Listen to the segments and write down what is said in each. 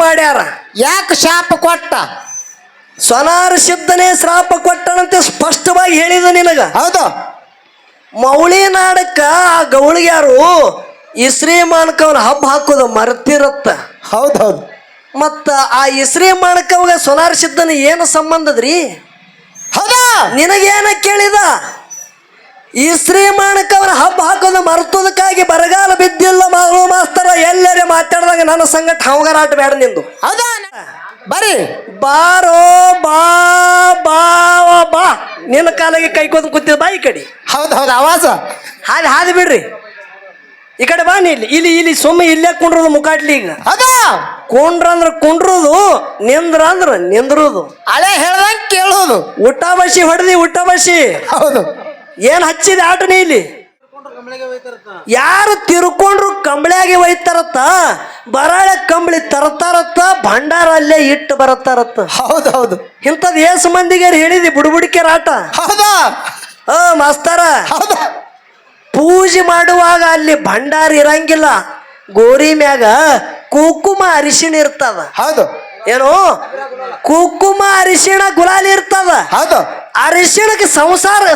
ಮಾಡ್ಯಾರ. ಯಾಕೆ ಶಾಪ ಕೊಟ್ಟ? ಸೋನಾರ ಸಿದ್ಧನೇ ಶ್ರಾಪ ಕೊಟ್ಟನಂತೆ ಸ್ಪಷ್ಟವಾಗಿ ಹೇಳಿದ ನಿನಗ. ಹೌದು. ಮೌಳಿ ನಾಡಕ್ಕ ಆ ಗೌಳಿಗ್ಯಾರು ಇಸ್ರಿ ಮಾನಕವನ ಹಬ್ಬ ಹಾಕೋದು ಮರ್ತಿರತ್ತ. ಹೌದೌದು. ಮತ್ತ ಆ ಇಸ್ರಿ ಮಾನಕವಾಗ ಸೋನಾರ ಸಿದ್ಧನ ಏನು ಸಂಬಂಧದ್ರಿ? ಹೌದಾ? ನಿನಗೇನ ಕೇಳಿದ? ಇಸ್ರಿ ಮಾನಕವನ ಹಬ್ಬ ಹಾಕೋದು ಮರ್ತೋದಕ್ಕಾಗಿ ಬರಗಾಲ ಬಿದ್ದಿಲ್ಲ ಮಾಸ್ತರ ಎಲ್ಲರೇ ಮಾತಾಡಿದಾಗ ನನ್ನ ಸಂಗಟ ಹವಗರಾಟ ಬೇಡ ನಿಂದು. ಹೌದಾ? ಬರ್ರಿ ಬಾರೋ ಬಾ ಬಾ ಬಾ ನಿನ್ನ ಕಾಲಿಗೆ ಕೈಕೋದ್ ಕೂತಿದ ಬಾ ಈ ಕಡೆ. ಹೌದೌದು. ಆವಾಜ ಹಾದಿ ಬಿಡ್ರಿ ಈ ಕಡೆ ಬಾ. ಇಲ್ಲಿ ಸುಮ್ಮ ಇಲ್ಲೇ ಕುಂಡ್ರದು ಮುಕಾಟ್ಲಿ. ಈಗ ಹೌದಾ? ಕುಂಡ್ರ ಅಂದ್ರ ಕುಂಡ್ರುದು, ನಿಂದ್ರ ಅಂದ್ರ ನಿಂದ್ರುದು. ಹಳೆ ಹೇಳ್ದಂಗ ಕೇಳೋದು. ಊಟ ಬಸಿ ಹೊಡೆದಿ ಊಟ ಬಸಿ. ಹೌದು. ಏನ್ ಹಚ್ಚಿದ ಆಟನೇ ಇಲ್ಲಿ? ಯಾರು ತಿರ್ಕೊಂಡ್ರು ಕಂಬಳಿಯಾಗಿ ಒಯ್ತಾರತ್ತ, ಬರಾಳ ಕಂಬಳಿ ತರ್ತಾರತ್ತ, ಭಂಡಾರ ಅಲ್ಲೇ ಇಟ್ಟು ಬರತ್ತಾರತ್ತ. ಹೌದೌದು. ಇಂಥದ್ ಏಸು ಮಂದಿಗೆ ಹೇಳಿದಿ ಬುಡುಬುಡಿಕೆರ ಆಟ. ಹೌದಾ? ಮಾಸ್ತರ, ಹೌದಾ? ಪೂಜೆ ಮಾಡುವಾಗ ಅಲ್ಲಿ ಭಂಡಾರ ಇರಂಗಿಲ್ಲ, ಗೋರಿ ಮ್ಯಾಗ ಕುಂಕುಮ ಅರಿಶಿಣ ಇರ್ತದ. ಹೌದು. ಏನು ಕುಂಕುಮ ಅರಿಶಿಣ ಗುಲಾಲಿ ಇರ್ತದ. ಹೌದು. ಅರಿಶಿಣಕ್ಕೆ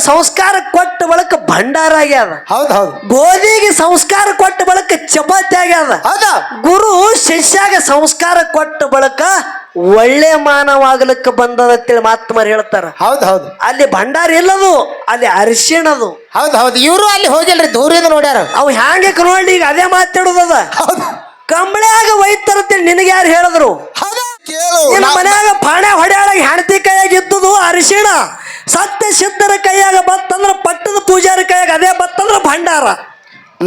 ಸಂಸ್ಕಾರ ಕೊಟ್ಟ ಬಳಕ ಭಂಡಾರ ಆಗ್ಯದ. ಹೌದೌದು. ಗೋಧಿಗೆ ಸಂಸ್ಕಾರ ಕೊಟ್ಟ ಬಳಕ ಚಪಾತಿ ಆಗ್ಯದ. ಹೌದಾ? ಗುರು ಶಿಷ್ಯಾಗ ಸಂಸ್ಕಾರ ಕೊಟ್ಟ ಬಳಕ ಒಳ್ಳೆ ಮಾನವಾಗ್ಲಿಕ್ಕ ಬಂದದಂತೇಳಿ ಮಾತ್ಮರು ಹೇಳ್ತಾರ. ಹೌದೌದು. ಅಲ್ಲಿ ಭಂಡಾರ ಇಲ್ಲದು, ಅಲ್ಲಿ ಅರಿಶಿಣದು. ಹೌದೌದು. ಇವರು ಅಲ್ಲಿ ಹೋಗಿಲ್ರಿ, ದೂರಿಂದ ನೋಡ್ಯಾರ. ಅವು ಹ್ಯಾಂಗೆ ನೋಡಿ ಈಗ ಅದೇ ಮಾತಾಡುದದ. ಕಂಬಳಿಯಾಗ ಒಯ್ತಾರತ್ತೇಳಿ ನಿನಗೆ ಯಾರು ಹೇಳಿದ್ರು? ನಿನ್ನ ಮನ್ಯಾಗ ಪಾಣೆ ಹೊಡ್ಯಾಳಾಗ ಹೆಂಡತಿ ಕೈಯಾಗ ಇದ್ದುದು ಅರಿಶಿಣ, ಸತ್ಯ ಸಿದ್ಧರ ಕೈಯಾಗ ಬತ್ತಂದ್ರ ಪಟ್ಟದ ಪೂಜಾರಿ ಕೈಯಾಗ ಅದೇ ಬತ್ತಂದ್ರ ಭಂಡಾರ.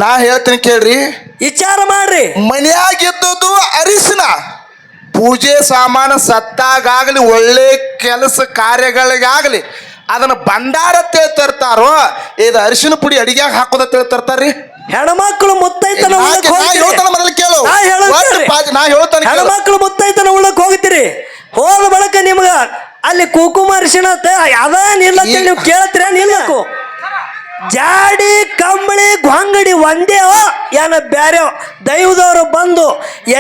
ನಾ ಹೇಳ್ತೀನಿ ಕೇಳ್ರಿ, ವಿಚಾರ ಮಾಡ್ರಿ. ಮನ್ಯಾಗಿದ್ದುದು ಅರಿಶಿನ, ಪೂಜೆ ಸಾಮಾನು ಸತ್ತಾಗಲಿ ಒಳ್ಳೆ ಕೆಲಸ ಕಾರ್ಯಗಳಿಗಾಗಲಿ ಅದನ್ನ ಭಂಡಾರ ತರ್ತಾರೋ, ಇದು ಅರಿಶಿನ ಪುಡಿ ಅಡಿಗ್ಯಾಗ ಹಾಕೋದ ತರ್ತಾರ್ರಿ. ಹೆಣ್ಮಕ್ಳು ಮುತ್ತೈತನ ಹೆಣ್ಮಕ್ಳು ಮುತ್ತೈತನ ಉಳ್ಳಕ್ ಹೋಗ್ತೀರಿ. ಹೋದ ಬಳಕ ನಿಮ್ಗ ಅಲ್ಲಿ ಕುಂಕುಮ ಅರಿಶಿಣ ಅದ ನಿಲ್ಲತ್ತೆ ನೀವು ಕೇಳ್ತೀರ? ನಿಲ್ಲಕು ಜಾಡಿ ಕಂಬಳಿ ಗೊಂಗಡಿ ಒಂದೇ ಏನ ಬ್ಯಾರೆ ದೈವದವರು ಬಂದು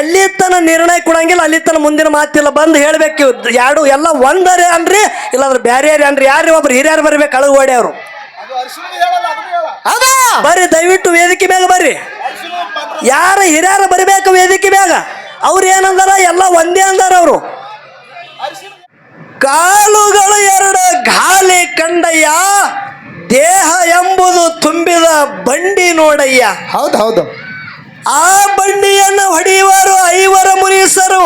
ಎಲ್ಲಿ ತನ ನಿರ್ಣಯ ಕೊಡಂಗಿಲ್ಲ, ಅಲ್ಲಿ ತನ ಮುಂದಿನ ಮಾತಿಲ್ಲ. ಬಂದು ಹೇಳ್ಬೇಕು ಎರಡು ಎಲ್ಲ ಒಂದರೆ ಅನ್ರಿ, ಇಲ್ಲಾಂದ್ರೆ ಬ್ಯಾರೆ ಅನ್ರಿ. ಯಾರು ಒಬ್ರು ಹಿರಿಯರು ಬರ್ಬೇಕು ಅಳಗ ಓಡಿ ಅವರು. ಬರ್ರಿ ದಯವಿಟ್ಟು ವೇದಿಕೆ ಮ್ಯಾಗ ಬರ್ರಿ. ಯಾರ ಹಿರಿಯರು ಬರಬೇಕು ವೇದಿಕೆ ಮ್ಯಾಗ. ಅವ್ರು ಏನಂದಾರ? ಎಲ್ಲ ಒಂದೇ ಅಂದಾರ ಅವರು. ಕಾಲುಗಳು ಎರಡು ಗಾಲಿ ಕಂಡಯ್ಯ, ದೇಹ ಎಂಬುದು ತುಂಬಿದ ಬಂಡಿ ನೋಡಯ್ಯ. ಹೌದೌದು. ಆ ಬಂಡಿಯನ್ನು ಹೊಡೆಯುವರು ಐವರ ಮುನೀಸರು,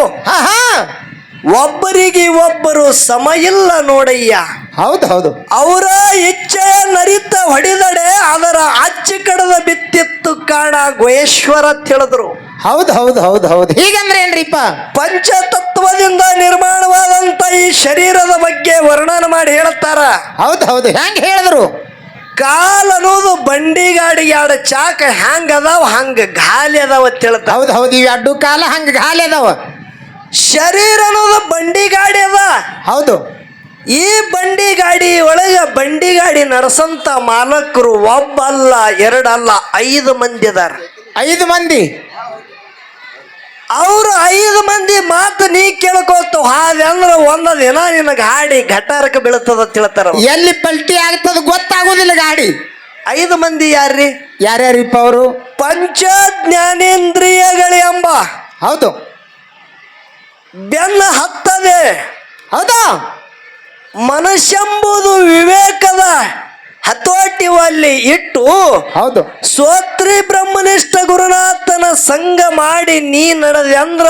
ಒಬ್ಬರಿಗೆ ಒಬ್ಬರು ಸಮ ಇಲ್ಲ ನೋಡಯ್ಯ. ಹೌದೌದು. ಅವರ ಇಚ್ಛೆಯ ನರಿತ ಹೊಡೆದಡೆ ಅದರ ಅಚ್ಚಿ ಕಡದ ಬಿತ್ತಿತ್ತು ಕಾಣ ಗುಹೇಶ್ವರ ತಿಳಿದ್ರು. ಹೌದು ಹೌದು ಹೌದು ಹೌದು. ಹೀಗಂದ್ರೆ ಏನ್ರಿಪ್ಪ? ಪಂಚತತ್ವದಿಂದ ನಿರ್ಮಾಣವಾದಂತ ಈ ಶರೀರದ ಬಗ್ಗೆ ವರ್ಣನ ಮಾಡಿ ಹೇಳ್ತಾರ. ಹೌದು ಹೌದು. ಹೆಂಗ್ ಹೇಳಿದ್ರು? ಕಾಲ್ ಅನ್ನೋದು ಬಂಡಿ ಗಾಡಿಗೆ ಎರಡು ಚಾಕ ಹ್ಯಾಂಗ ಅದಾವ ಹಂಗ ಗಾಲಿ ಅದಾವ ಅಂತ ಹೇಳ್ತಾರ. ಹೌದು ಹೌದು. ಇವ್ ಅಡ್ಡು ಕಾಲ ಹಂಗ ಗಾಲಿ ಅದಾವ. ಶರೀರ ಅನ್ನೋದು ಬಂಡಿ ಗಾಡಿ ಅದ. ಹೌದು. ಈ ಬಂಡಿ ಗಾಡಿ ಒಳಗ ಬಂಡಿ ಗಾಡಿ ನಡೆಸಂತ ಮಾಲಕರು ಒಬ್ಬಲ್ಲ ಎರಡಲ್ಲ 5 ಮಂದಿ ಅದಾರ. 5 ಮಂದಿ. ಅವ್ರು 5 ಮಂದಿ ಮಾತು ನೀ ಕೇಳ್ಕೊತ ಹಾದೆ ಅಂದ್ರ ಒಂದ ದಿನ ನಿನ್ನ ಗಾಡಿ ಘಟಾರಕ್ಕೆ ಬೀಳ್ತದ ಅಂತ ಹೇಳ್ತಾರ. ಎಲ್ಲಿ ಪಲ್ಟಿ ಆಗ್ತದ ಗೊತ್ತಾಗೋದಿಲ್ಲ ಗಾಡಿ. 5 ಮಂದಿ ಯಾರ್ರಿ? ಯಾರ್ಯಾರಿಪ್ಪ ಅವರು? ಪಂಚ ಜ್ಞಾನೇಂದ್ರಿಯಗಳು ಎಂಬ ಹೌದು ಬೆನ್ನ ಹತ್ತದೆ. ಹೌದಾ? ಮನುಷ್ಯಂಬುದು ವಿವೇಕದ ಹತೋಟಿವಲ್ಲಿ ಇಟ್ಟು, ಹೌದು, ಸ್ವತ್ರಿ ಬ್ರಹ್ಮನಿಷ್ಠ ಗುರುನಾಥನ ಸಂಘ ಮಾಡಿ ನೀ ನಡೆದೆ ಅಂದ್ರ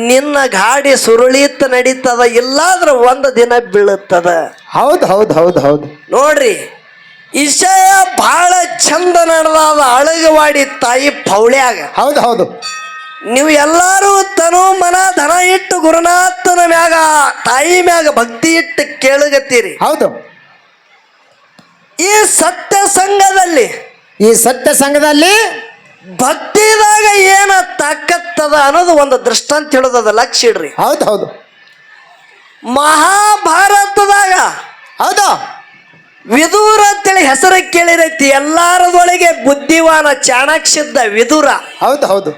ನಿನ್ನ ಗಾಡಿ ಸುರುಳಿತ ನಡೀತದ, ಇಲ್ಲಾದ್ರ ಒಂದು ದಿನ ಬೀಳುತ್ತದ. ಹೌದು ಹೌದು ಹೌದು ಹೌದು. ನೋಡ್ರಿ, ವಿಷಯ ಬಹಳ ಚಂದ ನಡೆದಾದ ಅಳಗವಾಡಿ ತಾಯಿ ಪೌಳ್ಯಾಗ. ಹೌದು ಹೌದು. ನೀವು ಎಲ್ಲಾರು ತನು ಮನ ಧನ ಇಟ್ಟು ಗುರುನಾಥನ ಮ್ಯಾಗ ತಾಯಿ ಮ್ಯಾಗ ಭಕ್ತಿ ಇಟ್ಟು ಕೇಳಗತ್ತೀರಿ. ಹೌದು. ಈ ಸತ್ಯ ಸಂಘದಲ್ಲಿ, ಈ ಸತ್ಯ ಸಂಘದಲ್ಲಿ ಭಕ್ತಿದಾಗ ಏನ ತಾಕತ್ತದ ಅನ್ನೋದು ಒಂದು ದೃಷ್ಟಾಂತ ಹೇಳೋದದ, ಲಕ್ಷ್ಯ ಇಡ್ರಿ. ಹೌದು ಹೌದು. ಮಹಾಭಾರತದಾಗ ಹೌದು ವಿದುರ ಅಂತೇಳಿ ಹೆಸರು ಕೇಳಿರೈತಿ. ಎಲ್ಲಾರದೊಳಗೆ ಬುದ್ಧಿವಾನ ಚಾಣಾಕ್ಷಿದ್ದ ವಿದುರ. ಹೌದು ಹೌದು.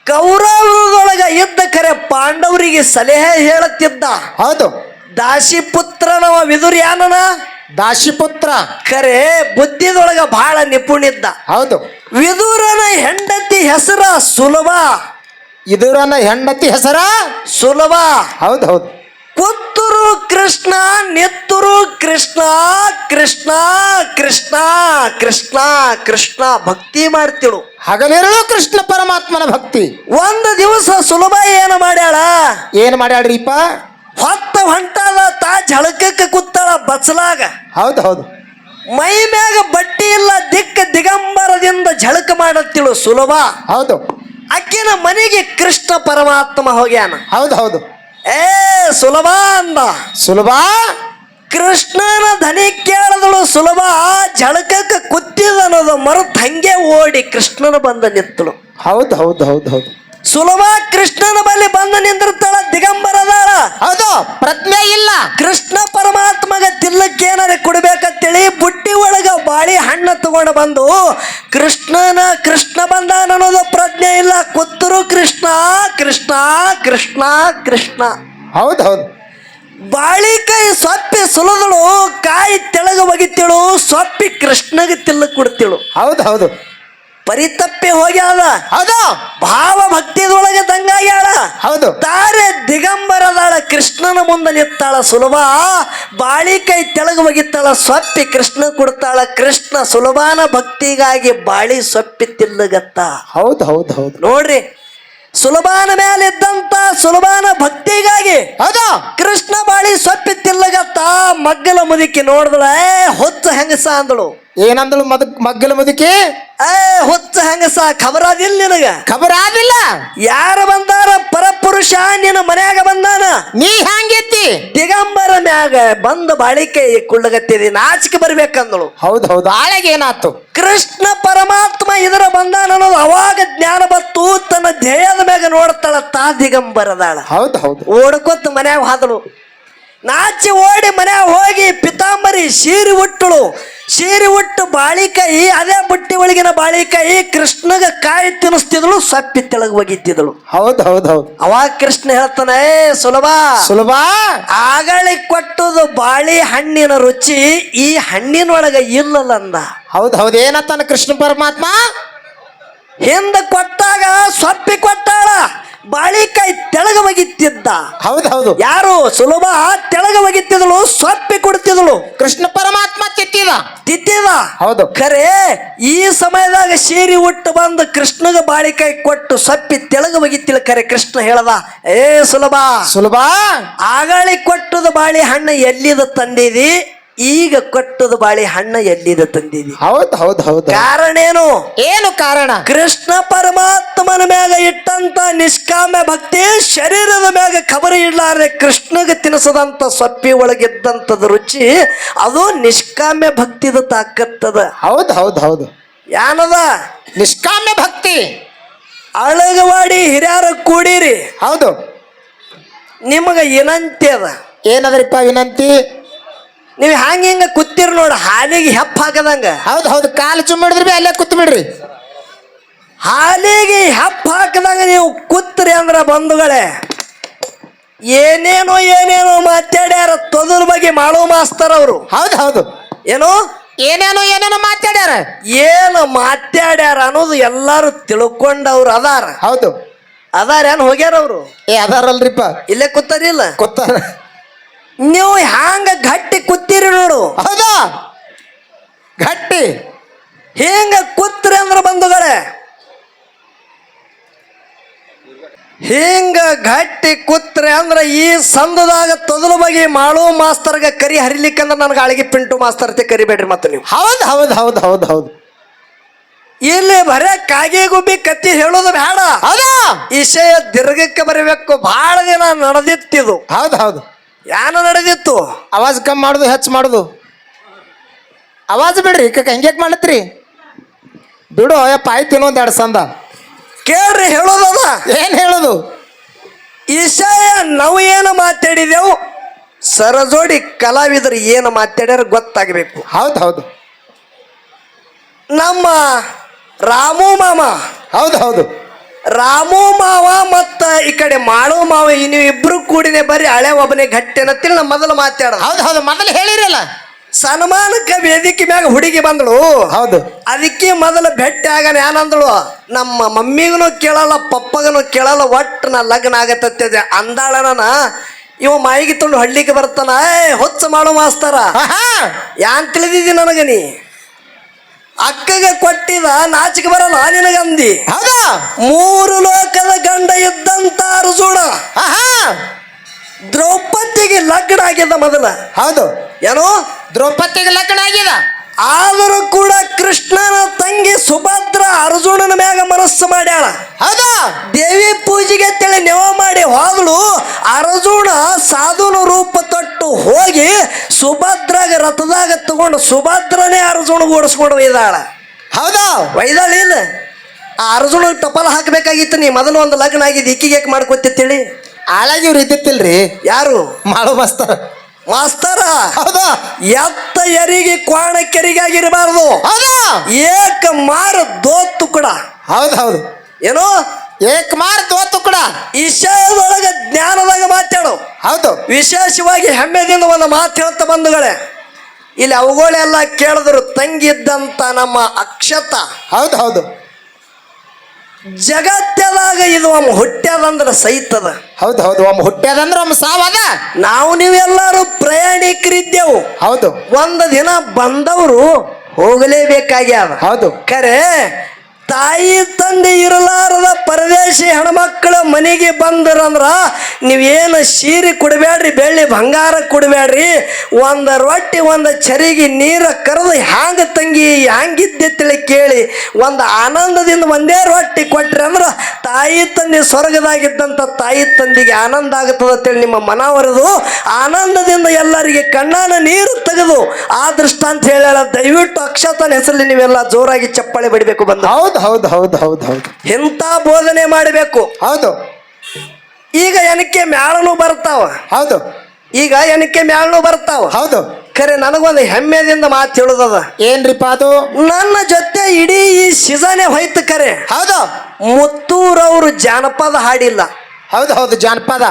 ಕೌರವರೊಳಗ ಇದ್ದ ಕರೆ ಪಾಂಡವರಿಗೆ ಸಲಹೆ ಹೇಳುತ್ತಿದ್ದ. ಹೌದು. ದಾಸಿಪುತ್ರನವ ವಿದುರ್ಯಾನನ ದಾಶಿಪುತ್ರ. ಕರೆ ಬುದ್ಧಿದೊಳಗ ಬಹಳ ನಿಪುಣಿದ್ದ. ಹೌದು. ವಿದುರನ ಹೆಂಡತಿ ಹೆಸರ ಸುಲಭ. ಇದರನ್ನ ಹೆಂಡತಿ ಹೆಸರ ಸುಲಭ. ಹೌದು ಹೌದು. ಕುತ್ತೂರು ಕೃಷ್ಣ, ನಿತ್ತೂರು ಕೃಷ್ಣ, ಕೃಷ್ಣ ಕೃಷ್ಣ ಕೃಷ್ಣ ಕೃಷ್ಣ ಭಕ್ತಿ ಮಾಡ್ತಿಳು. ಹಗಲಿರುಳು ಕೃಷ್ಣ ಪರಮಾತ್ಮನ ಭಕ್ತಿ. ಒಂದು ದಿವಸ ಸುಲಭ ಏನು ಮಾಡ್ಯಾಳ? ಏನ್ ಮಾಡ್ಯಾಡ್ರಿಪ್ಪ? ಹೊತ್ತ ಹೊಂಟಾದ ತಾ ಝಳಕಕ್ಕೆ ಕೂತಾಳ ಬಚ್ಚಲಾಗ. ಹೌದು ಹೌದು. ಮೈ ಮ್ಯಾಗ ಬಟ್ಟಿ ಇಲ್ಲ, ದಿಗಂಬರದಿಂದ ಝಳಕ ಮಾಡತ್ತಿಳು ಸುಲಭ. ಹೌದು. ಅಕ್ಕಿನ ಮನೆಗೆ ಕೃಷ್ಣ ಪರಮಾತ್ಮ ಹೋಗ್ಯಾನ. ಹೌದು ಹೌದು. ಏ ಸುಲಭ ಅಂದ. ಸುಲಭ. ಕೃಷ್ಣನ ಧನಿ ಕೇಳದಳು ಸುಲಭ. ಝಳಕಕ್ಕೆ ಕುತ್ತಿದ ಅನ್ನೋದು ಮರುತ್ ಹಂಗೆ ಓಡಿ ಕೃಷ್ಣನ ಬಂದ ನಿತ್ತಳು. ಹೌದು ಹೌದು ಹೌದು ಹೌದು. ಸುಲಭ ಕೃಷ್ಣನ ಬಳಿ ಬಂದ ನಿಂದಿರ್ತಾಳ. ದಿಗಂಬರದಾಳ. ಹೌದು. ಪ್ರಜ್ಞೆ ಇಲ್ಲ. ಕೃಷ್ಣ ಪರಮಾತ್ಮಗ ತಿಲ್ಲಕ್ಕೆ ಏನಾರ ಕೊಡ್ಬೇಕಂತೇಳಿ ಬುಟ್ಟಿ ಒಳಗ ಬಾಳಿ ಹಣ್ಣು ತಗೊಂಡು ಬಂದು ಕೃಷ್ಣ ಬಂದ ಅನ್ನೋದು ಪ್ರಜ್ಞೆ ಇಲ್ಲ. ಕುತ್ತೂರು ಕೃಷ್ಣ ಕೃಷ್ಣ ಕೃಷ್ಣ ಕೃಷ್ಣ. ಹೌದು ಹೌದು. ಬಾಳಿಕಾಯಿ ಸೊಪ್ಪಿ ಸುಲದಳು, ಕಾಯಿ ತೆಳಗ ಒಗಿತಿಳು, ಸೊಪ್ಪಿ ಕೃಷ್ಣಗೆ ತಿಲ್ಲ ಕೊಡ್ತಿಳು. ಹೌದು ಹೌದು. ಪರಿತಪ್ಪಿ ಹೋಗ್ಯಾಳ. ಹೌದು. ಭಾವ ಭಕ್ತಿದೊಳಗೆ ದಂಗಾಗ್ಯಾಳ. ಹೌದು. ತಾರೆ ದಿಗಂಬರದಾಳ. ಕೃಷ್ಣನ ಮುಂದೆ ನಿತ್ತಾಳ ಸುಲಭ. ಬಾಳಿಕಾಯಿ ತೆಳಗ ಒಗಿತಾಳ, ಸೊಪ್ಪಿ ಕೃಷ್ಣ ಕೊಡ್ತಾಳ. ಕೃಷ್ಣ ಸುಲಭಾನ ಭಕ್ತಿಗಾಗಿ ಬಾಳಿ ಸೊಪ್ಪಿ ತಿಲ್ಲಗತ್ತ. ಹೌದು ಹೌದು ಹೌದು. ನೋಡ್ರಿ, ಸುಲಭಾನ ಮೇಲೆ ಇದ್ದಂತ ಸುಲಭಾನ ಭಕ್ತಿಗಾಗಿ ಹೌದು. ಕೃಷ್ಣ ಬಾಳಿ ಸೊಪ್ಪಿ ತಿಲ್ಲಗತ್ತ. ಮಗ್ಗಲ ಮುದುಕಿ ನೋಡಿದಳ. ಹೊತ್ತ ಹೆಂಗಸ ಅಂದಳು. ಏನಂದಳು ಮಗ್ಗಲ ಮುದುಕಿ? ಹುಚ್ಚ ಹೆಂಗಸ, ಖಬರಾದಿಲ್ಲ ನಿನಗ? ಖಬರ್ ಆದಿಲ್ಲ. ಯಾರು ಬಂದಾರ? ಪರಪುರುಷ ನಿನ್ನ ಮನ್ಯಾಗ ಬಂದಾನ. ನೀ ಹ್ಯಾಂಗೆತ್ತಿ? ದಿಗಂಬರ ಮ್ಯಾಗ ಬಂದ ಬಾಳಿಕೆ ಕುಳ್ಳಗತ್ತಿದಿ, ನಾಚಿಕೆ ಬರ್ಬೇಕಂದಳು. ಹೌದು ಹೌದು. ಆಳೆಗೆ ಏನಾತು? ಕೃಷ್ಣ ಪರಮಾತ್ಮ ಇದರ ಬಂದಾನ ಅನ್ನೋದು ಅವಾಗ ಜ್ಞಾನ ಬತ್ತು. ತನ್ನ ಧ್ಯೇಯದ ಮ್ಯಾಗ ನೋಡ್ತಾಳ. ತಾ ದಿಗಂಬರದಾಳ. ಹೌದು ಹೌದು. ಓಡ್ಕೊತ ಮನ್ಯಾಗ ಹಾದಳು. ನಾಚಿ ಓಡಿ ಮನ್ಯಾಗ ಹೋಗಿ ಪಿತಾಂಬರಿ ಸೀರೆ ಉಟ್ಟಳು. ಸೀರೆ ಉಟ್ಟು ಬಾಳಿಕಾಯಿ, ಅದೇ ಬುಟ್ಟಿ ಒಳಗಿನ ಬಾಳಿಕಾಯಿ ಕೃಷ್ಣಗ ಕಾಯಿ ತಿನ್ನಿಸ್ತಿದಳು, ಸಪ್ಪಿ ತೆಳಗ ಒಗಿತಿದಳು. ಹೌದು ಹೌದು ಹೌದು. ಅವಾಗ ಕೃಷ್ಣ ಹೇಳ್ತಾನೆ, ಸುಲಭ ಸುಲಭ. ಆಗಳಿ ಕೊಟ್ಟದು ಬಾಳಿ ಹಣ್ಣಿನ ರುಚಿ ಈ ಹಣ್ಣಿನೊಳಗ ಇಲ್ಲಲ್ಲ ಅಂದ. ಹೌದು ಹೌದು. ಏನತ್ತಾನ ಕೃಷ್ಣ ಪರಮಾತ್ಮ? ಹಿಂದ ಕೊಟ್ಟಾಗ ಸೊಪ್ಪಿ ಕೊಟ್ಟಾಳ, ಬಾಳಿಕಾಯಿ ತೆಳಗ ಒಗಿತಿದ್ದ. ಹೌದು ಹೌದು. ಯಾರು? ಸುಲಭ ತೆಳಗ ಒಗಿತಿದಳು, ಸೊಪ್ಪಿ ಕೊಡ್ತಿದಳು. ಕೃಷ್ಣ ಪರಮಾತ್ಮ ತಿತ್ತಿದ. ಹೌದು. ಖರೆ ಈ ಸಮಯದಾಗ ಸೀರಿ ಉಟ್ಟು ಬಂದು ಕೃಷ್ಣಗ ಬಾಳಿಕಾಯಿ ಕೊಟ್ಟು ಸೊಪ್ಪಿ ತೆಳಗ ಒಗಿತಿಳ. ಖರೆ ಕೃಷ್ಣ ಹೇಳದ, ಏ ಸುಲಭ ಸುಲಭ, ಆಗಾಳಿ ಕೊಟ್ಟದ ಬಾಳಿ ಹಣ್ಣು ಎಲ್ಲಿದ ತಂದಿದಿ, ಈಗ ಕೊಟ್ಟದ ಬಾಳಿ ಹಣ್ಣ ಎಲ್ಲಿದ ತಂದಿದಿ? ಹೌದು ಹೌದು ಹೌದು. ಕಾರಣ ಏನು? ಏನು ಕಾರಣ? ಕೃಷ್ಣ ಪರಮಾತ್ಮನ ಮ್ಯಾಗ ಇಟ್ಟಂತ ನಿಷ್ಕಾಮ್ಯ ಭಕ್ತಿ, ಶರೀರದ ಮ್ಯಾಗ ಖಬರ ಇಡ್ಲಾರೆ ಕೃಷ್ಣಗೆ ತಿನ್ಸದಂತ ಸೊಪ್ಪಿ ಒಳಗಿದ್ದಂತದ ರುಚಿ, ಅದು ನಿಷ್ಕಾಮ್ಯ ಭಕ್ತಿದ ತಾಕತ್ತದ. ಹೌದು ಹೌದು ಹೌದು. ಯಾನದ? ನಿಷ್ಕಾಮ್ಯ ಭಕ್ತಿ. ಅಳಗವಾಡಿ ಹಿರಿಯರ ಕೂಡಿರಿ. ಹೌದು. ನಿಮಗ ವಿನಂತಿ ಅದ. ಏನದ್ರಿಪ್ಪ ವಿನಂತಿ? ನೀವು ಹಿಂಗ ಕೂತಿರ್ ನೋಡ, ಹಾಲಿಗೆ ಹೆಪ್ಪ ಹಾಕದಂಗ. ಹೌದು ಹೌದು. ಕಾಲು ಚುಮ್ಮಿಡಿದ್ರಿ ಅಲ್ಲೇ ಕೂತ್ ಬಿಡ್ರಿ. ಹಾಲಿಗೆ ಹೆಪ್ಪ ಹಾಕದಂಗ ನೀವು ಕೂತ್ರಿ ಅಂದ್ರ ಬಂಧುಗಳೇ, ಏನೇನೋ ಏನೇನೋ ಮಾತಾಡ್ಯಾರ ತೊದಲ್ ಬಗ್ಗೆ ಮಾಡೋ ಮಾಸ್ತರ್ ಅವರು. ಹೌದು ಹೌದು. ಏನೋ ಏನೇನೋ ಏನೇನೋ ಮಾತಾಡ್ಯಾರ. ಏನು ಮಾತಾಡ್ಯಾರ ಅನ್ನೋದು ಎಲ್ಲಾರು ತಿಳ್ಕೊಂಡವ್ರು ಅದಾರ. ಹೌದು. ಅದಾರೇನು ಹೋಗ್ಯಾರ ಅವರು? ಅದಾರಲ್ರಿಪ್ಪ, ಇಲ್ಲೇ ಕೂತಾರಿಲ್ಲ. ಕೂತಾರ. ನೀವು ಹ್ಯಾಂಗ ಗಟ್ಟಿ ಕೂತೀರಿ ನೋಡು. ಹೌದಾ? ಗಟ್ಟಿ ಹಿಂಗ ಕೂತ್ರಿ ಅಂದ್ರ ಬಂಧುಗಳೇ, ಹಿಂಗ ಗಟ್ಟಿ ಕೂತ್ರಿ ಅಂದ್ರ ಈ ಸಂದದಾಗ ತೊದಲು ಬಗ್ಗೆ ಮಾಡೋ ಮಾಸ್ತರ್ಗ ಕರಿ ಹರಿಲಿಕ್ಕಂದ್ರ ನನಗೆ ಅಳಿಗೆ ಪಿಂಟು ಮಾಸ್ತರ್ ಕರಿಬೇಡ್ರಿ ಮತ್ತೆ ನೀವು. ಹೌದು ಹೌದು ಹೌದು ಹೌದು ಹೌದು. ಇಲ್ಲಿ ಬರೇ ಕಾಗೆ ಗುಬ್ಬಿ ಕತ್ತಿ ಹೇಳೋದು ಬೇಡ. ಹೌದಾ? ವಿಷಯ ದೀರ್ಘಕ್ಕೆ ಬರಬೇಕು. ಬಹಳ ದಿನ ನಡೆದಿತ್ತಿದು. ಹೌದು ಹೌದು. ಯಾನ ನಡೆದಿತ್ತು? ಆವಾಜ್ ಕಮ್ಮಿ ಮಾಡುದು, ಹೆಚ್ಚು ಮಾಡುದು. ಆವಾಜ್ ಬಿಡ್ರಿ, ಹೆಂಗ್ಯಾಕ್ ಮಾಡತ್ರಿ? ಬಿಡು ಯಪ್ಪ, ಆಯ್ತು ಇನ್ನೊಂದ್ ಎರಡು ಸಂದ ಕೇಳ್ರಿ. ಹೇಳೋದದ. ಏನ್ ಹೇಳುದು? ವಿಷಯ ನಾವು ಏನು ಮಾತಾಡಿದೆವು, ಸರಜೋಡಿ ಕಲಾವಿದರು ಏನು ಮಾತಾಡ್ಯಾರ ಗೊತ್ತಾಗಬೇಕು. ಹೌದು ಹೌದು. ನಮ್ಮ ರಾಮು ಮಾಮ ಹೌದು ಹೌದು. ರಾಮು ಮಾವ ಮತ್ತ ಈ ಕಡೆ ಮಾಳು ಮಾವ ನೀವು ಇಬ್ರು ಕೂಡಿನೇ ಬರ್ರಿ ಹಳೆ ಒಬ್ಬನೇ ಗಟ್ಟಿ ಅನ್ನತ್ತಿಲ್ಲ ನಾ ಮೊದಲು ಮಾತಾಡ. ಹೌದು ಹೌದು ಮೊದಲು ಹೇಳಿರಲ್ಲ. ಸನ್ಮಾನಕ್ಕೆ ವೇದಿಕೆ ಮ್ಯಾಗ ಹುಡುಗಿ ಬಂದಳು. ಹೌದು. ಅದಕ್ಕೆ ಮೊದಲು ಭೇಟಿ ಆಗನ ಏನಂದಳು, ನಮ್ಮ ಮಮ್ಮಿಗೂ ಕೇಳಲ್ಲ ಪಪ್ಪಗನು ಕೇಳಲ್ಲ, ಒಟ್ಟು ನಾ ಲಗ್ನ ಆಗತ್ತೆ ಅಂದಾಳನ. ಇವ ಮಾಯಿಗೆ ತೊಂಡು ಹಳ್ಳಿಗೆ ಬರ್ತಾನ. ಹೊಚ್ಚ ಮಾಡು ಮಾಸ್ತರ ಯಾನ್ ತಿಳಿದಿದ್ದಿ ನನಗ ನೀ ಅಕ್ಕಗೆ ಕೊಟ್ಟಿದ ನಾಚಿಕೆ ಬರಲ್ಲ ನಿನಗಂದಿ. ಹೌದಾ 3 ಲೋಕದ ಗಂಡ ಇದ್ದಂತ ಅರ್ಜುನ ದ್ರೌಪದಿಗೆ ಲಗ್ನ ಆಗ್ಯದ ಮೊದಲ. ಹೌದು. ಏನೋ ದ್ರೌಪದಿಗೆ ಲಗ್ನ ಆಗ್ಯದ. ಆದರೂ ಕೂಡ ಕೃಷ್ಣನ ತಂಗಿ ಸುಭದ್ರ ಅರ್ಜುನನ ಮ್ಯಾಗ ಮನಸ್ಸು ಮಾಡ್ಯಾಳ. ಹೌದಾ. ದೇವಿ ಪೂಜೆಗೆ ತಿಳಿ ನೆವ ಮಾಡಿ ಹೋದಳು. ಅರ್ಜುನ ಸಾಧುನ ರೂಪ ತೊಟ್ಟು ಹೋಗಿ ಸುಭದ್ರಾಗ ರಥದಾಗ ತಗೊಂಡು ಸುಭದ್ರನೇ ಅರ್ಜುನ ಓಡಿಸ್ಕೊಂಡು ಒಯ್ದಾಳ. ಹೌದಾ. ಒಯ್ದಾಳ ಇಲ್ಲ. ಆ ಅರ್ಜುನ ಟಪಾಲ ಹಾಕಬೇಕಾಗಿತ್ತು. ನೀ ಮೊದಲು ಒಂದು ಲಗ್ನ ಆಗಿದ್ದು ಇಕ್ಕಿಗೆ ಯಾಕೆ ಮಾಡ್ಕೊತಿತ್ತೇಳಿ. ಹಾಳಾಗಿ ಇವ್ರು ಇದ್ದಿತ್ತಿಲ್ರಿ. ಯಾರು ಮಾಡು ಮಾಸ್ತರ. ಮಾಸ್ತರ ಹೌದಾ. ಎತ್ತ ಎರಿಗೆ ಕ್ವಾಣ ಕೆರಿಗಾಗಿರಬಾರ್ದು. ಹೌದಾ. ಏಕ ಮಾರ ದೋತು ಕೂಡ. ಹೌದು ಹೌದು. ಏನೋ ಏಕ್ ಮಾರ್ ದೋತು ಕೂಡ. ವಿಷಯದೊಳಗ ಜ್ಞಾನದಾಗ ಮಾತಾಡು. ಹೌದು. ವಿಶೇಷವಾಗಿ ಹೆಮ್ಮೆದಿಂದ ಒಂದು ಮಾತು ಹೇಳ್ತಾ ಬಂಧುಗಳೇ, ಇಲ್ಲಿ ಅವುಗಳೆಲ್ಲ ಕೇಳಿದ್ರು ತಂಗಿದ್ದಂತ ನಮ್ಮ ಅಕ್ಷತ. ಹೌದು ಹೌದು. ಜಗತ್ತದಾಗ ಇದು ಒಮ್ಮೆ ಹುಟ್ಟ್ಯದಂದ್ರೆ ಸಹಿತದ. ಹೌದು ಹೌದು. ಒಮ್ಮೆ ಹುಟ್ಟ್ಯದಂದ್ರೆ ಒಮ್ಮೆ ಸಾವದ. ನಾವು ನೀವೆಲ್ಲರೂ ಪ್ರಯಾಣಿಕರಿದ್ದೆವು. ಹೌದು. ಒಂದು ದಿನ ಬಂದವರು ಹೋಗಲೇಬೇಕಾಗ್ಯಾದ. ಹೌದು. ಖರೆ ತಾಯಿ ತಂದೆ ಇರಲಾರದ ಪರದೇಶಿ ಹೆಣ್ಮಕ್ಳ ಮನೆಗೆ ಬಂದ್ರಂದ್ರ ನೀವೇನು ಸೀರೆ ಕೊಡಬೇಡ್ರಿ, ಬೆಳ್ಳಿ ಬಂಗಾರ ಕೊಡಬೇಡ್ರಿ, ಒಂದು ರೊಟ್ಟಿ ಒಂದು ಚರಿಗೆ ನೀರ ಕರೆದು ಹ್ಯಾಂಗ ತಂಗಿ ಹ್ಯಾಂಗಿದ್ದೆ ತಿಳಿ ಕೇಳಿ ಒಂದು ಆನಂದದಿಂದ ಒಂದೇ ರೊಟ್ಟಿ ಕೊಟ್ರಿ ಅಂದ್ರೆ ತಾಯಿ ತಂದೆ ಸ್ವರ್ಗದಾಗಿದ್ದಂಥ ತಾಯಿ ತಂದೆಗೆ ಆನಂದ ಆಗುತ್ತದೆ ಅಂತೇಳಿ ನಿಮ್ಮ ಮನವರದು ಆನಂದದಿಂದ ಎಲ್ಲರಿಗೆ ಕಣ್ಣಾನ ನೀರು ತೆಗೆದು ಆ ದೃಷ್ಟಾಂತ ಹೇಳ. ದಯವಿಟ್ಟು ಅಕ್ಷತನ ಹೆಸರಲ್ಲಿ ನೀವೆಲ್ಲ ಜೋರಾಗಿ ಚಪ್ಪಾಳೆ ಬಡಿಬೇಕು. ಬಂದ ಹೌದು ಹೌದು ಹೌದು ಹೌದು ಹೌದು. ಎಂತ ಬೋಧನೆ ಮಾಡಬೇಕು. ಹೌದು. ಈಗ ಏನಕ್ಕೆ ಮ್ಯಾಳನು ಬರ್ತಾವ. ಹೌದು. ಈಗ ಏನಕ್ಕೆ ಮ್ಯಾಳನು ಬರ್ತಾವ. ಹೌದು. ಖರೆ ನನಗೊಂದು ಹೆಮ್ಮೆದಿಂದ ಮಾತು ಹೇಳುದದ. ಏನ್ರಿಪ್ಪ ಅದು? ನನ್ನ ಜೊತೆ ಇಡೀ ಈ ಸೀಸನೇ ಹೋಯ್ತು. ಖರೆ ಹೌದು. ಮುತ್ತೂರವರು ಜಾನಪದ ಹಾಡಿಲ್ಲ. ಹೌದು ಹೌದು. ಜಾನಪದ